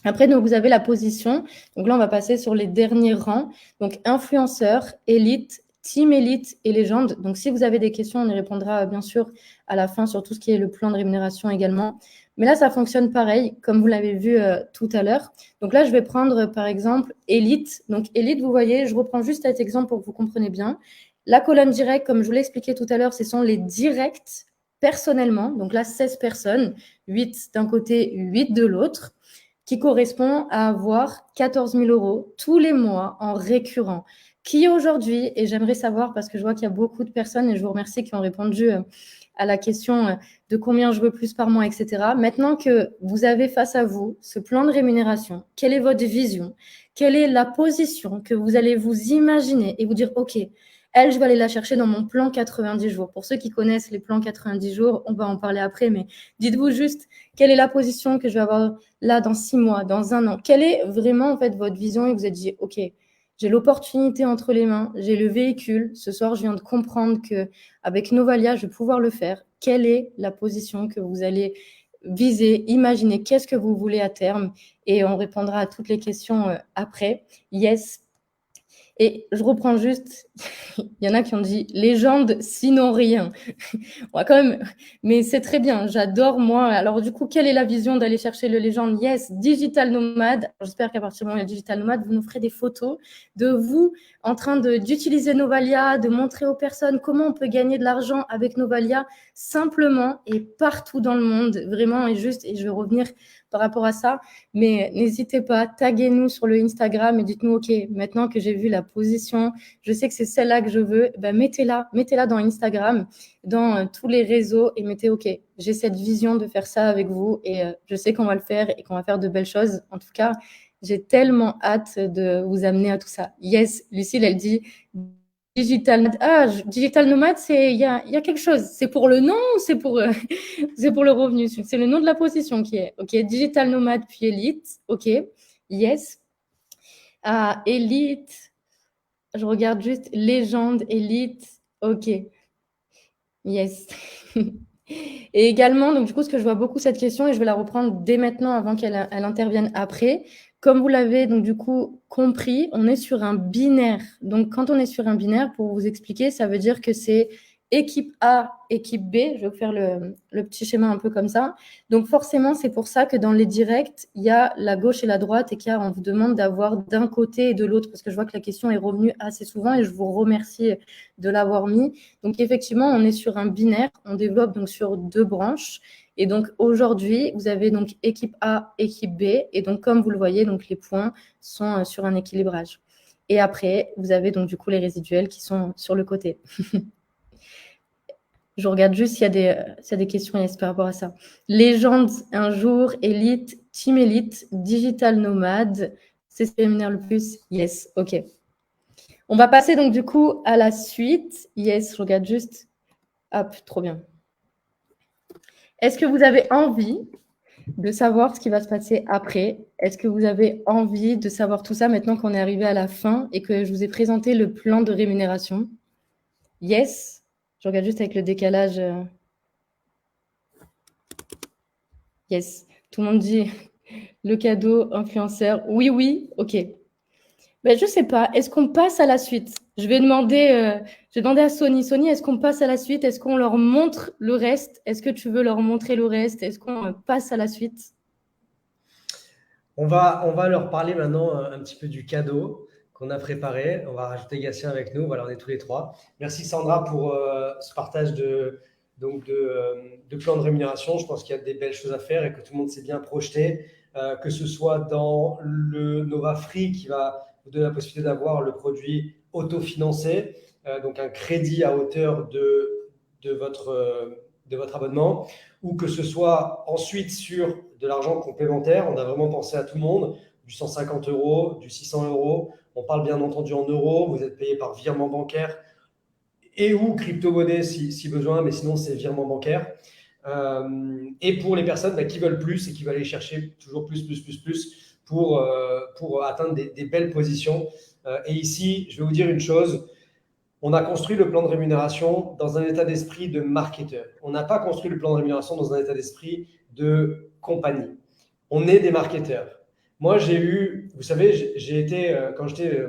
Après, donc, vous avez la position. Donc là, on va passer sur les derniers rangs. Donc, influenceur, élite, team élite et légende. Donc, si vous avez des questions, on y répondra bien sûr à la fin sur tout ce qui est le plan de rémunération également. Mais là, ça fonctionne pareil, comme vous l'avez vu tout à l'heure. Donc là, je vais prendre, par exemple, Elite. Donc, Elite, vous voyez, je reprends juste cet exemple pour que vous compreniez bien. La colonne directe, comme je vous l'ai expliqué tout à l'heure, ce sont les directs personnellement. Donc là, 16 personnes, 8 d'un côté, 8 de l'autre, qui correspond à avoir 14 000 € tous les mois en récurrent. Qui aujourd'hui, et j'aimerais savoir, parce que je vois qu'il y a beaucoup de personnes, et je vous remercie, qui ont répondu à la question de combien je veux plus par mois, etc. Maintenant que vous avez face à vous ce plan de rémunération, quelle est votre vision? Quelle est la position que vous allez vous imaginer et vous dire, OK, elle, je vais aller la chercher dans mon plan 90 jours. Pour ceux qui connaissent les plans 90 jours, on va en parler après, mais dites-vous juste, quelle est la position que je vais avoir là dans 6 mois, dans 1 an? Quelle est vraiment en fait votre vision et vous êtes dit, OK, j'ai l'opportunité entre les mains, j'ai le véhicule. Ce soir, je viens de comprendre qu'avec Novalia, je vais pouvoir le faire. Quelle est la position que vous allez viser, imaginer? Qu'est-ce que vous voulez à terme? Et on répondra à toutes les questions après. Yes. Et je reprends juste, il y en a qui ont dit légende, sinon rien. On va quand même, mais c'est très bien, j'adore moi. Alors du coup, quelle est la vision d'aller chercher le légende? Yes, digital nomade. J'espère qu'à partir du moment où il y a digital nomade, vous nous ferez des photos de vous en train d'utiliser Novalia, de montrer aux personnes comment on peut gagner de l'argent avec Novalia simplement et partout dans le monde, vraiment et juste. Et je vais revenir par rapport à ça. Mais n'hésitez pas, taguez-nous sur le Instagram et dites-nous, OK, maintenant que j'ai vu la position, je sais que c'est celle-là que je veux, ben mettez-la dans Instagram, dans tous les réseaux et mettez, OK, j'ai cette vision de faire ça avec vous et je sais qu'on va le faire et qu'on va faire de belles choses. En tout cas, j'ai tellement hâte de vous amener à tout ça. Yes, Lucille, elle dit digital nomade, il y a quelque chose. C'est pour le nom ou c'est pour, c'est pour le revenu? C'est le nom de la position qui est. OK, digital nomade puis élite. OK, yes. Ah, élite. Je regarde juste légende, élite. OK, yes. Et également, donc du coup, ce que je vois beaucoup cette question, et je vais la reprendre dès maintenant avant qu'elle intervienne après. Comme vous l'avez donc du coup compris, on est sur un binaire. Donc quand on est sur un binaire, pour vous expliquer, ça veut dire que c'est équipe A, équipe B. Je vais vous faire le petit schéma un peu comme ça. Donc forcément, c'est pour ça que dans les directs, il y a la gauche et la droite et qu'on vous demande d'avoir d'un côté et de l'autre, parce que je vois que la question est revenue assez souvent et je vous remercie de l'avoir mis. Donc effectivement, on est sur un binaire, on développe donc sur 2 branches. Et donc aujourd'hui, vous avez donc équipe A, équipe B. Et donc comme vous le voyez, donc les points sont sur un équilibrage. Et après, vous avez donc du coup les résiduels qui sont sur le côté. Je regarde juste s'il y a des questions par rapport à ça. Légende, un jour, élite, team élite, digital nomade, c'est ce qui rémunère le plus? Yes, OK. On va passer donc du coup à la suite. Yes, je regarde juste. Hop, trop bien. Est-ce que vous avez envie de savoir ce qui va se passer après? Est-ce que vous avez envie de savoir tout ça maintenant qu'on est arrivé à la fin et que je vous ai présenté le plan de rémunération? Yes. Je regarde juste avec le décalage. Yes. Tout le monde dit le cadeau influenceur. Oui, oui. OK. Ben, je ne sais pas. Est-ce qu'on passe à la suite? Je vais demander à Sony. Sony, est-ce qu'on passe à la suite? Est-ce qu'on leur montre le reste? Est-ce que tu veux leur montrer le reste? Est-ce qu'on passe à la suite? On va leur parler maintenant un petit peu du cadeau qu'on a préparé. On va rajouter Gatien avec nous. Voilà, on est tous les trois. Merci Sandra pour ce partage de plan de rémunération. Je pense qu'il y a des belles choses à faire et que tout le monde s'est bien projeté, que ce soit dans le Nova Free qui va vous donner la possibilité d'avoir le produit autofinancé, donc un crédit à hauteur de votre abonnement, ou que ce soit ensuite sur de l'argent complémentaire. On a vraiment pensé à tout le monde, du 150 €, du 600 €. On parle bien entendu en euros. Vous êtes payé par virement bancaire et ou crypto-monnaie si besoin, mais sinon c'est virement bancaire. Et pour les personnes qui veulent plus et qui veulent aller chercher toujours plus pour atteindre des belles positions. Et ici, je vais vous dire une chose. On a construit le plan de rémunération dans un état d'esprit de marketeur. On n'a pas construit le plan de rémunération dans un état d'esprit de compagnie. On est des marketeurs. Moi, vous savez, j'ai été, quand j'étais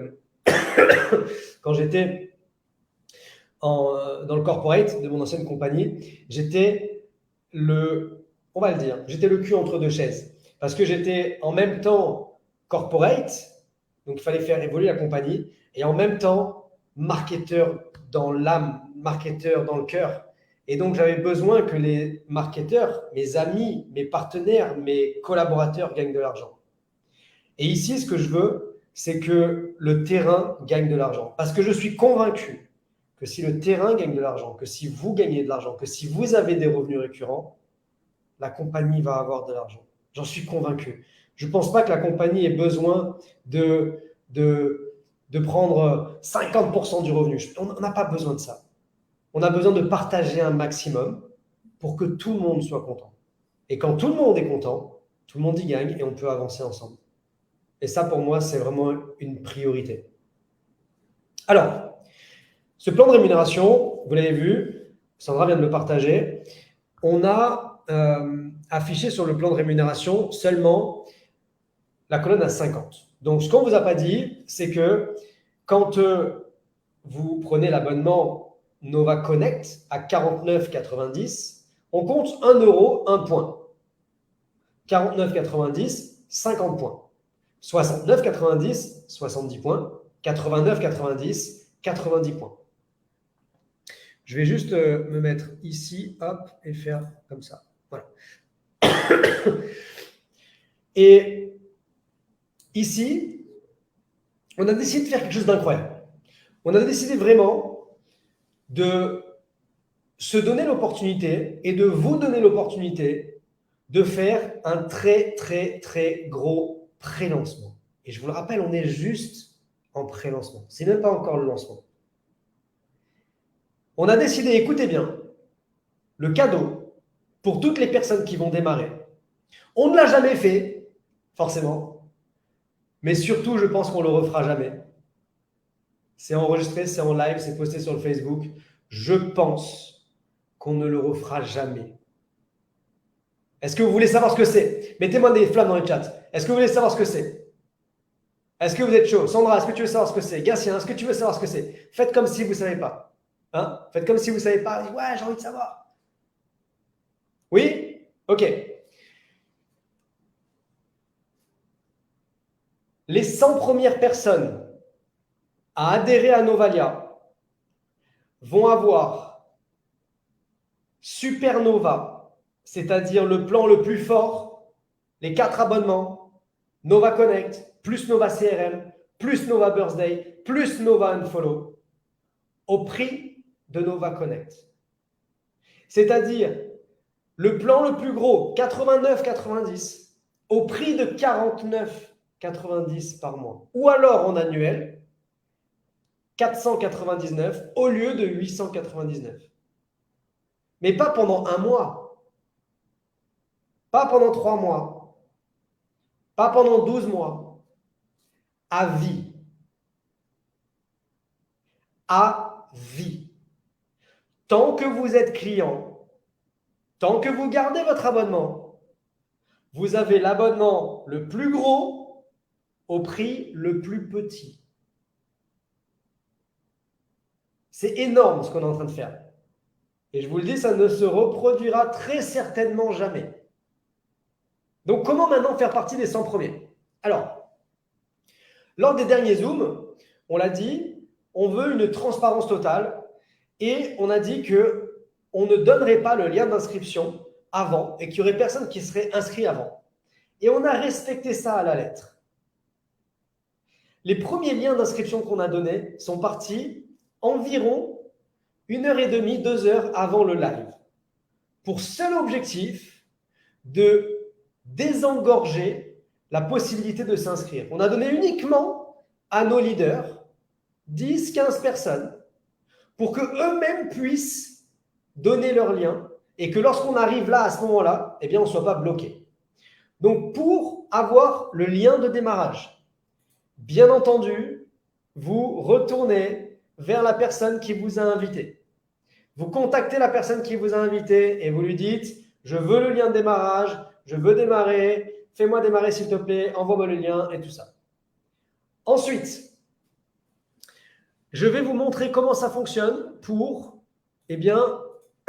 dans le corporate de mon ancienne compagnie, j'étais on va le dire, j'étais le cul entre deux chaises. Parce que j'étais en même temps corporate, donc il fallait faire évoluer la compagnie, et en même temps marketeur dans l'âme, marketeur dans le cœur. Et donc, j'avais besoin que les marketeurs, mes amis, mes partenaires, mes collaborateurs gagnent de l'argent. Et ici, ce que je veux, c'est que le terrain gagne de l'argent. Parce que je suis convaincu que si le terrain gagne de l'argent, que si vous gagnez de l'argent, que si vous avez des revenus récurrents, la compagnie va avoir de l'argent. J'en suis convaincu. Je ne pense pas que la compagnie ait besoin de prendre 50% du revenu. On n'a pas besoin de ça. On a besoin de partager un maximum pour que tout le monde soit content. Et quand tout le monde est content, tout le monde y gagne et on peut avancer ensemble. Et ça, pour moi, c'est vraiment une priorité. Alors, ce plan de rémunération, vous l'avez vu, Sandra vient de le partager. On a affiché sur le plan de rémunération seulement la colonne à 50. Donc, ce qu'on ne vous a pas dit, c'est que quand vous prenez l'abonnement Nova Connect à 49,90, on compte 1 euro, 1 point. 49,90, 50 points. 69,90, 70 points. 89,90, 90 points. Je vais juste me mettre ici, hop, et faire comme ça. Voilà. Et ici, on a décidé de faire quelque chose d'incroyable. On a décidé vraiment de se donner l'opportunité et de vous donner l'opportunité de faire un très, très, très gros pré-lancement. Et je vous le rappelle, on est juste en pré-lancement. C'est même pas encore le lancement. On a décidé, écoutez bien, le cadeau pour toutes les personnes qui vont démarrer. On ne l'a jamais fait, forcément, mais surtout, je pense qu'on ne le refera jamais. C'est enregistré, c'est en live, c'est posté sur le Facebook. Je pense qu'on ne le refera jamais. Est-ce que vous voulez savoir ce que c'est? Mettez-moi des flammes dans le chat. Est-ce que vous voulez savoir ce que c'est? Est-ce que vous êtes chaud? Sandra, est-ce que tu veux savoir ce que c'est? Gatien, est-ce que tu veux savoir ce que c'est? Faites comme si vous ne savez pas. Hein? Faites comme si vous ne savez pas. Ouais, j'ai envie de savoir. Oui? Ok. Les 100 premières personnes à adhérer à Novalia vont avoir Supernova, c'est-à-dire le plan le plus fort, les 4 abonnements, Nova Connect, plus Nova CRM, plus Nova Birthday, plus Nova Unfollow, au prix de Nova Connect. C'est-à-dire le plan le plus gros, 89,90, au prix de 49,90 par mois. Ou alors en annuel, 499 au lieu de 899. Mais pas pendant 1 mois, pas pendant 3 mois, pas pendant 12 mois, à vie. À vie. Tant que vous êtes client, tant que vous gardez votre abonnement, vous avez l'abonnement le plus gros au prix le plus petit. C'est énorme ce qu'on est en train de faire. Et je vous le dis, ça ne se reproduira très certainement jamais. Donc, comment maintenant faire partie des 100 premiers? Alors, lors des derniers Zooms, on l'a dit, on veut une transparence totale et on a dit qu'on ne donnerait pas le lien d'inscription avant et qu'il n'y aurait personne qui serait inscrit avant. Et on a respecté ça à la lettre. Les premiers liens d'inscription qu'on a donnés sont partis environ 1h30, 2 heures avant le live, pour seul objectif de désengorger la possibilité de s'inscrire. On a donné uniquement à nos leaders 10, 15 personnes pour qu'eux-mêmes puissent donner leur lien et que lorsqu'on arrive là, à ce moment-là, eh bien, on ne soit pas bloqué. Donc, pour avoir le lien de démarrage, bien entendu, vous retournez vers la personne qui vous a invité. Vous contactez la personne qui vous a invité et vous lui dites « Je veux le lien de démarrage, je veux démarrer, fais-moi démarrer s'il te plaît, envoie-moi le lien et tout ça. » Ensuite, je vais vous montrer comment ça fonctionne pour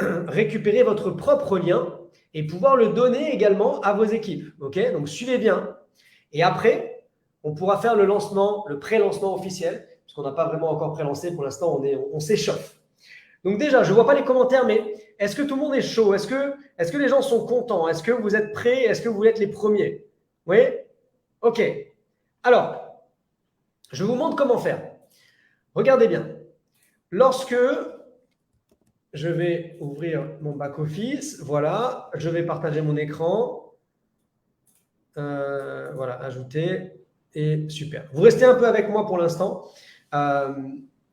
récupérer votre propre lien et pouvoir le donner également à vos équipes. Okay? Donc, suivez bien. Et après, on pourra faire le lancement, le pré-lancement officiel, parce qu'on n'a pas vraiment encore pré-lancé. Pour l'instant, on s'échauffe. Donc déjà, je ne vois pas les commentaires, mais est-ce que tout le monde est chaud? Est-ce que les gens sont contents? Est-ce que vous êtes prêts? Est-ce que vous êtes les premiers? Oui? Ok. Alors, je vous montre comment faire. Regardez bien. Lorsque je vais ouvrir mon back-office, voilà, je vais partager mon écran. Voilà, ajouter. Et super. Vous restez un peu avec moi pour l'instant.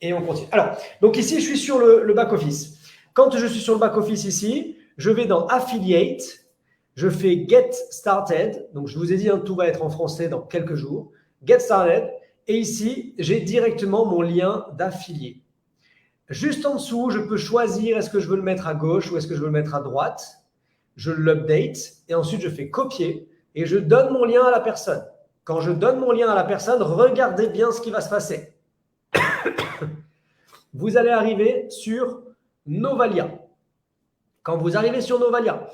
Et on continue. Alors, donc ici, je suis sur le back-office. Quand je suis sur le back-office ici, je vais dans Affiliate, je fais Get Started. Donc, je vous ai dit, tout va être en français dans quelques jours. Get Started. Et ici, j'ai directement mon lien d'affilié. Juste en dessous, je peux choisir est-ce que je veux le mettre à gauche ou est-ce que je veux le mettre à droite. Je l'update et ensuite, je fais copier et je donne mon lien à la personne. Quand je donne mon lien à la personne, regardez bien ce qui va se passer. vous allez arriver sur Novalia. Quand vous arrivez sur Novalia,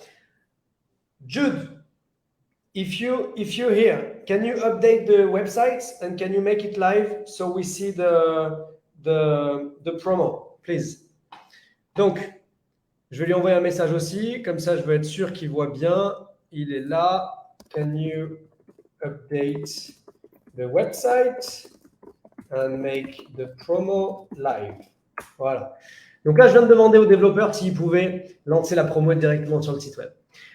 Jude, if you're here, can you update the website and can you make it live so we see the promo, please? Donc, je vais lui envoyer un message aussi, comme ça je veux être sûr qu'il voit bien. Il est là. Can you update the website and make the promo live? Voilà. Donc là, je viens de demander aux développeurs s'ils pouvaient lancer la promo directement sur le site web.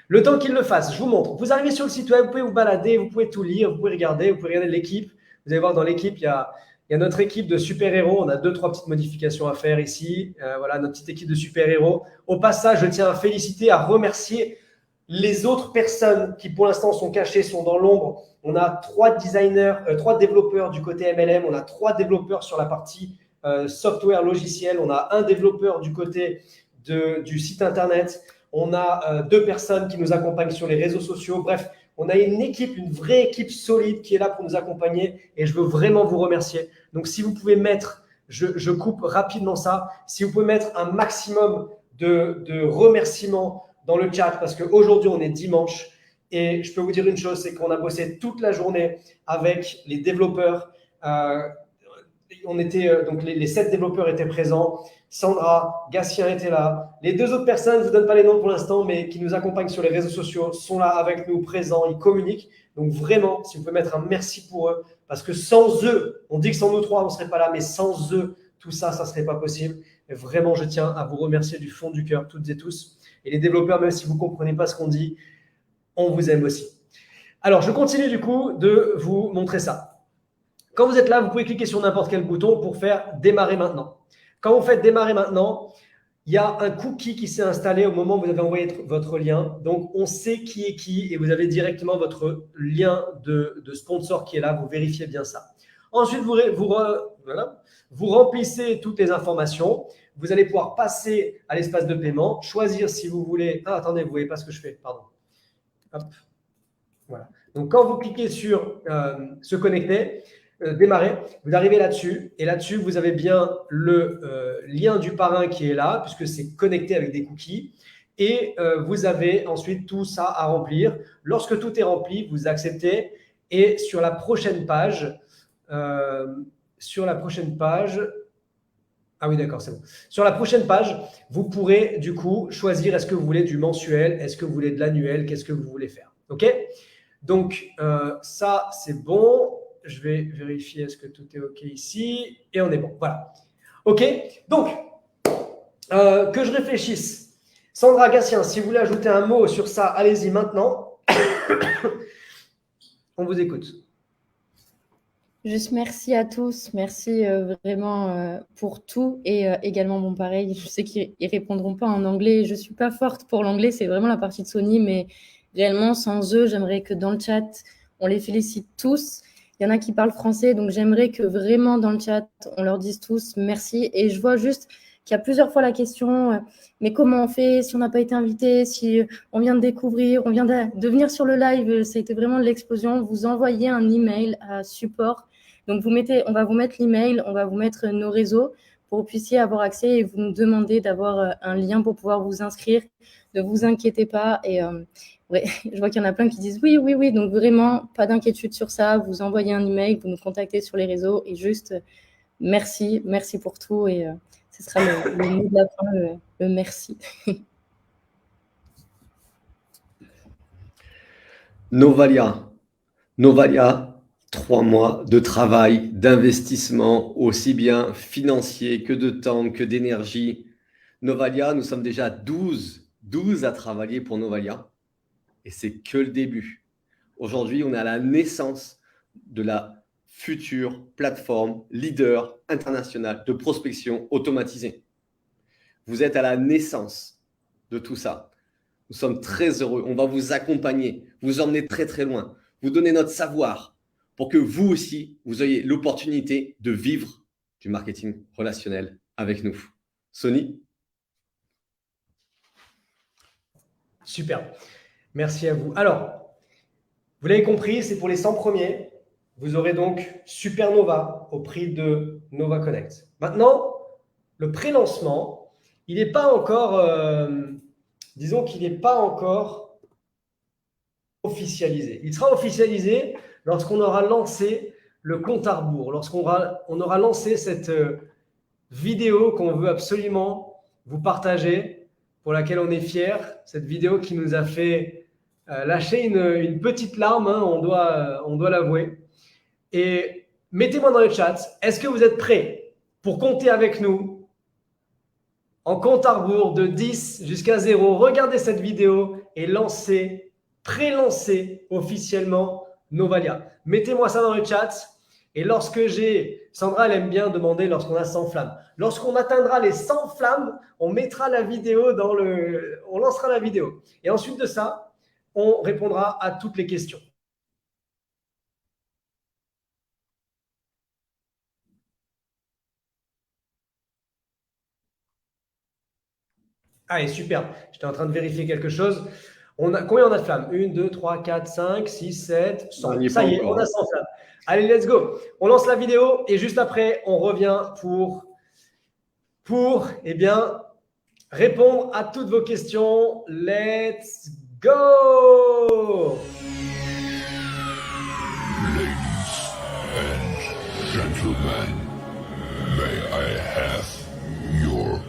Le temps qu'ils le fassent, je vous montre. Vous arrivez sur le site web, vous pouvez vous balader, vous pouvez tout lire, vous pouvez regarder l'équipe. Vous allez voir dans l'équipe, il y a notre équipe de super-héros. On a 2-3 petites modifications à faire ici. Voilà, notre petite équipe de super-héros. Au passage, je tiens à féliciter, à remercier les autres personnes qui, pour l'instant, sont cachées, sont dans l'ombre. On a 3 designers, 3 développeurs du côté MLM. On a 3 développeurs sur la partie software logiciel. On a un développeur du côté du site internet. On a 2 personnes qui nous accompagnent sur les réseaux sociaux. Bref, on a une équipe, une vraie équipe solide qui est là pour nous accompagner et je veux vraiment vous remercier. Donc, si vous pouvez mettre, je coupe rapidement ça, si vous pouvez mettre un maximum de remerciements dans le chat parce qu'aujourd'hui, on est dimanche et je peux vous dire une chose, c'est qu'on a bossé toute la journée avec les développeurs. On était, donc les 7 développeurs étaient présents. Sandra, Gatien était là. Les 2 autres personnes, je ne vous donne pas les noms pour l'instant, mais qui nous accompagnent sur les réseaux sociaux, sont là avec nous, présents, ils communiquent. Donc vraiment, si vous pouvez mettre un merci pour eux, parce que sans eux, on dit que sans nous 3, on ne serait pas là, mais sans eux, tout ça, ça ne serait pas possible. Et vraiment, je tiens à vous remercier du fond du cœur, toutes et tous. Et les développeurs, même si vous ne comprenez pas ce qu'on dit, on vous aime aussi. Alors, je continue du coup de vous montrer ça. Quand vous êtes là, vous pouvez cliquer sur n'importe quel bouton pour faire démarrer maintenant. Quand vous faites démarrer maintenant, il y a un cookie qui s'est installé au moment où vous avez envoyé votre lien. Donc, on sait qui est qui et vous avez directement votre lien de sponsor qui est là. Vous vérifiez bien ça. Ensuite, vous remplissez toutes les informations. Vous allez pouvoir passer à l'espace de paiement, choisir si vous voulez… Ah, attendez, vous ne voyez pas ce que je fais, pardon. Hop. Voilà. Donc, quand vous cliquez sur se connecter, démarrer, vous arrivez là-dessus et là-dessus, vous avez bien le lien du parrain qui est là puisque c'est connecté avec des cookies et vous avez ensuite tout ça à remplir. Lorsque tout est rempli, vous acceptez et sur la prochaine page, ah oui, d'accord, c'est bon. Sur la prochaine page, vous pourrez du coup choisir est-ce que vous voulez du mensuel, est-ce que vous voulez de l'annuel, qu'est-ce que vous voulez faire. OK? Donc, ça, c'est bon. Je vais vérifier est-ce que tout est OK ici et on est bon. Voilà. OK? Donc, que je réfléchisse. Sandra, Gatien, si vous voulez ajouter un mot sur ça, allez-y maintenant. On vous écoute. Juste merci à tous. Merci vraiment pour tout et également, bon, pareil, je sais qu'ils ne répondront pas en anglais. Je ne suis pas forte pour l'anglais, c'est vraiment la partie de Sony, mais réellement, sans eux, j'aimerais que dans le chat, on les félicite tous. Il y en a qui parlent français, donc j'aimerais que vraiment dans le chat, on leur dise tous merci. Et je vois juste qu'il y a plusieurs fois la question, mais comment on fait si on n'a pas été invité, si on vient de découvrir, on vient de venir sur le live, ça a été vraiment de l'explosion. Vous envoyez un email à support. Donc, on va vous mettre l'email, on va vous mettre nos réseaux pour que vous puissiez avoir accès et vous nous demandez d'avoir un lien pour pouvoir vous inscrire. Ne vous inquiétez pas et… ouais, je vois qu'il y en a plein qui disent oui. Donc, vraiment, pas d'inquiétude sur ça. Vous envoyez un email, vous nous contactez sur les réseaux et juste merci pour tout. Et ce sera le mot de la fin, le merci. Novalia, 3 mois de travail, d'investissement, aussi bien financier que de temps, que d'énergie. Novalia, nous sommes déjà 12 à travailler pour Novalia. Et c'est que le début. Aujourd'hui, on est à la naissance de la future plateforme leader internationale de prospection automatisée. Vous êtes à la naissance de tout ça. Nous sommes très heureux. On va vous accompagner, vous emmener très très loin, vous donner notre savoir pour que vous aussi, vous ayez l'opportunité de vivre du marketing relationnel avec nous. Sony? Super. Merci à vous. Alors, vous l'avez compris, c'est pour les 100 premiers. Vous aurez donc Supernova au prix de Nova Connect. Maintenant, le pré-lancement, il n'est pas encore, disons qu'il n'est pas encore officialisé. Il sera officialisé lorsqu'on aura lancé le compte à rebours, lorsqu'on aura lancé cette vidéo qu'on veut absolument vous partager, pour laquelle on est fier, cette vidéo qui nous a fait lâcher une petite larme, hein, on doit l'avouer. Et mettez-moi dans le chat, est-ce que vous êtes prêts pour compter avec nous en compte à rebours de 10 jusqu'à 0? Regardez cette vidéo et pré-lancez officiellement Novalia. Mettez-moi ça dans le chat. Et lorsque Sandra, elle aime bien demander lorsqu'on a 100 flammes. Lorsqu'on atteindra les 100 flammes, on mettra la vidéo on lancera la vidéo. Et ensuite de ça, on répondra à toutes les questions. Allez, super. J'étais en train de vérifier quelque chose. Combien on a de flammes? 1, 2, 3, 4, 5, 6, 7, 100. Ça y est, on a 100 flammes. Allez, let's go. On lance la vidéo et juste après, on revient pour répondre à toutes vos questions. Let's go! Ladies and gentlemen, may I have your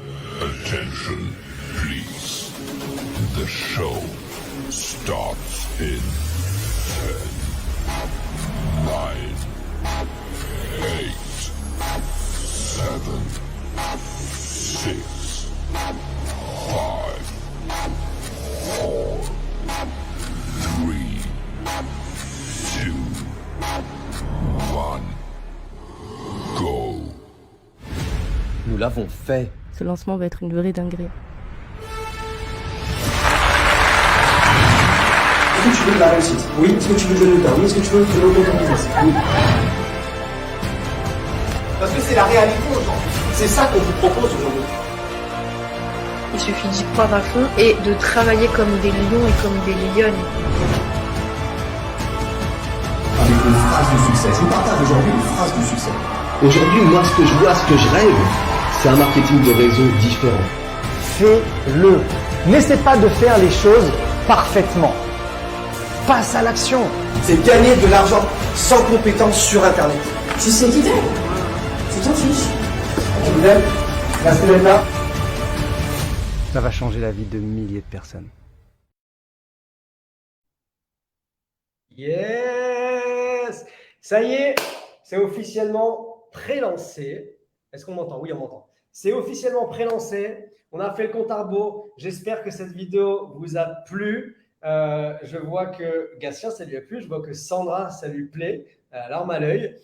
attention, please? The show starts in 10, 9, 8, 7, 6, 5, 4, 3, 2, 1, go. Nous l'avons fait. Ce lancement va être une vraie dinguerie. Est-ce que tu veux de la réussite? Oui. Est-ce que tu veux de résultat? Oui. Est-ce que tu veux de l'auto-business? Oui. Parce que c'est la réalité aujourd'hui. C'est ça qu'on vous propose aujourd'hui. Il suffit d'y croire à fond et de travailler comme des lions et comme des lionnes. Avec une phrase de succès. Je vous partage aujourd'hui une phrase de succès. Aujourd'hui, moi, ce que je vois, ce que je rêve, c'est un marketing de réseau différent. Fais-le. N'essaie pas de faire les choses parfaitement. Passe à l'action. C'est gagner de l'argent sans compétence sur Internet. Tu sais qui t'es? Tu t'en fiches. Tu vous aime. Merci d'être là. Ça va changer la vie de milliers de personnes. Yes! Ça y est, c'est officiellement pré-lancé. Est-ce qu'on m'entend? Oui, on m'entend. C'est officiellement pré-lancé. On a fait le compte à rebours. J'espère que cette vidéo vous a plu. Je vois que Gatien, ça lui a plu. Je vois que Sandra, ça lui plaît. Larme à l'œil.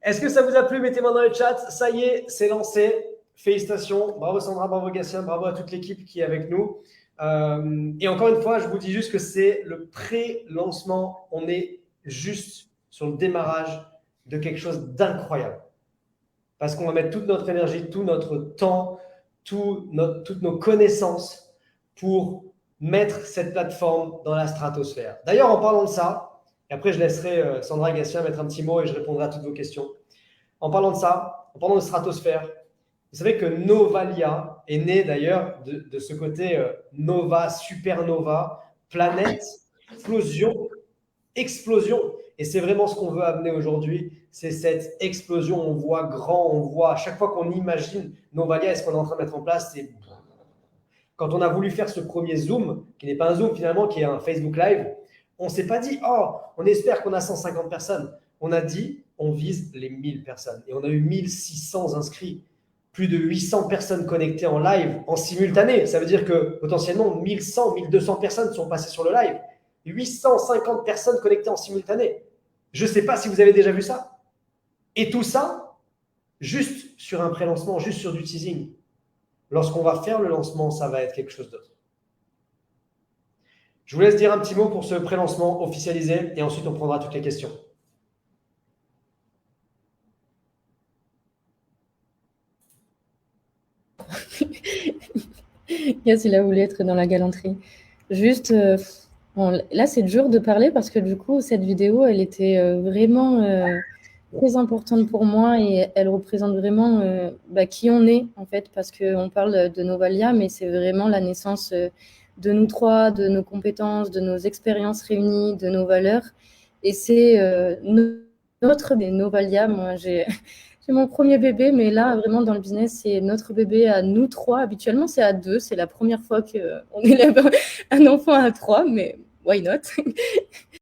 Est-ce que ça vous a plu? Mettez-moi dans le chat. Ça y est, c'est lancé. Félicitations. Bravo Sandra, bravo Gatien, bravo à toute l'équipe qui est avec nous. Et encore une fois, je vous dis juste que c'est le pré-lancement. On est juste sur le démarrage de quelque chose d'incroyable. Parce qu'on va mettre toute notre énergie, tout notre temps, toutes nos connaissances pour mettre cette plateforme dans la stratosphère. D'ailleurs, en parlant de ça, et après je laisserai Sandra et Gatien mettre un petit mot et je répondrai à toutes vos questions. En parlant de ça, en parlant de stratosphère, vous savez que Novalia est né d'ailleurs de ce côté nova, supernova, planète, explosion. Et c'est vraiment ce qu'on veut amener aujourd'hui, c'est cette explosion. On voit grand, on voit, à chaque fois qu'on imagine Novalia et ce qu'on est en train de mettre en place, c'est… Quand on a voulu faire ce premier Zoom, qui n'est pas un Zoom finalement, qui est un Facebook Live, on ne s'est pas dit « Oh, on espère qu'on a 150 personnes ». On a dit « On vise les 1000 personnes ». Et on a eu 1600 inscrits. Plus de 800 personnes connectées en live, en simultané. Ça veut dire que potentiellement 1100, 1200 personnes sont passées sur le live. 850 personnes connectées en simultané. Je ne sais pas si vous avez déjà vu ça. Et tout ça, juste sur un pré-lancement, juste sur du teasing. Lorsqu'on va faire le lancement, ça va être quelque chose d'autre. Je vous laisse dire un petit mot pour ce pré-lancement officialisé et ensuite on prendra toutes les questions. Yes, il a voulu être dans la galanterie. Juste, bon, là, c'est dur de parler parce que du coup, cette vidéo, elle était vraiment très importante pour moi et elle représente vraiment qui on est en fait, parce qu'on parle de Novalia, mais c'est vraiment la naissance de nous trois, de nos compétences, de nos expériences réunies, de nos valeurs. Et c'est notre Novalia. Moi, j'ai mon premier bébé, mais là, vraiment, dans le business, c'est notre bébé à nous trois. Habituellement, c'est à deux. C'est la première fois qu'on élève un enfant à trois, mais why not?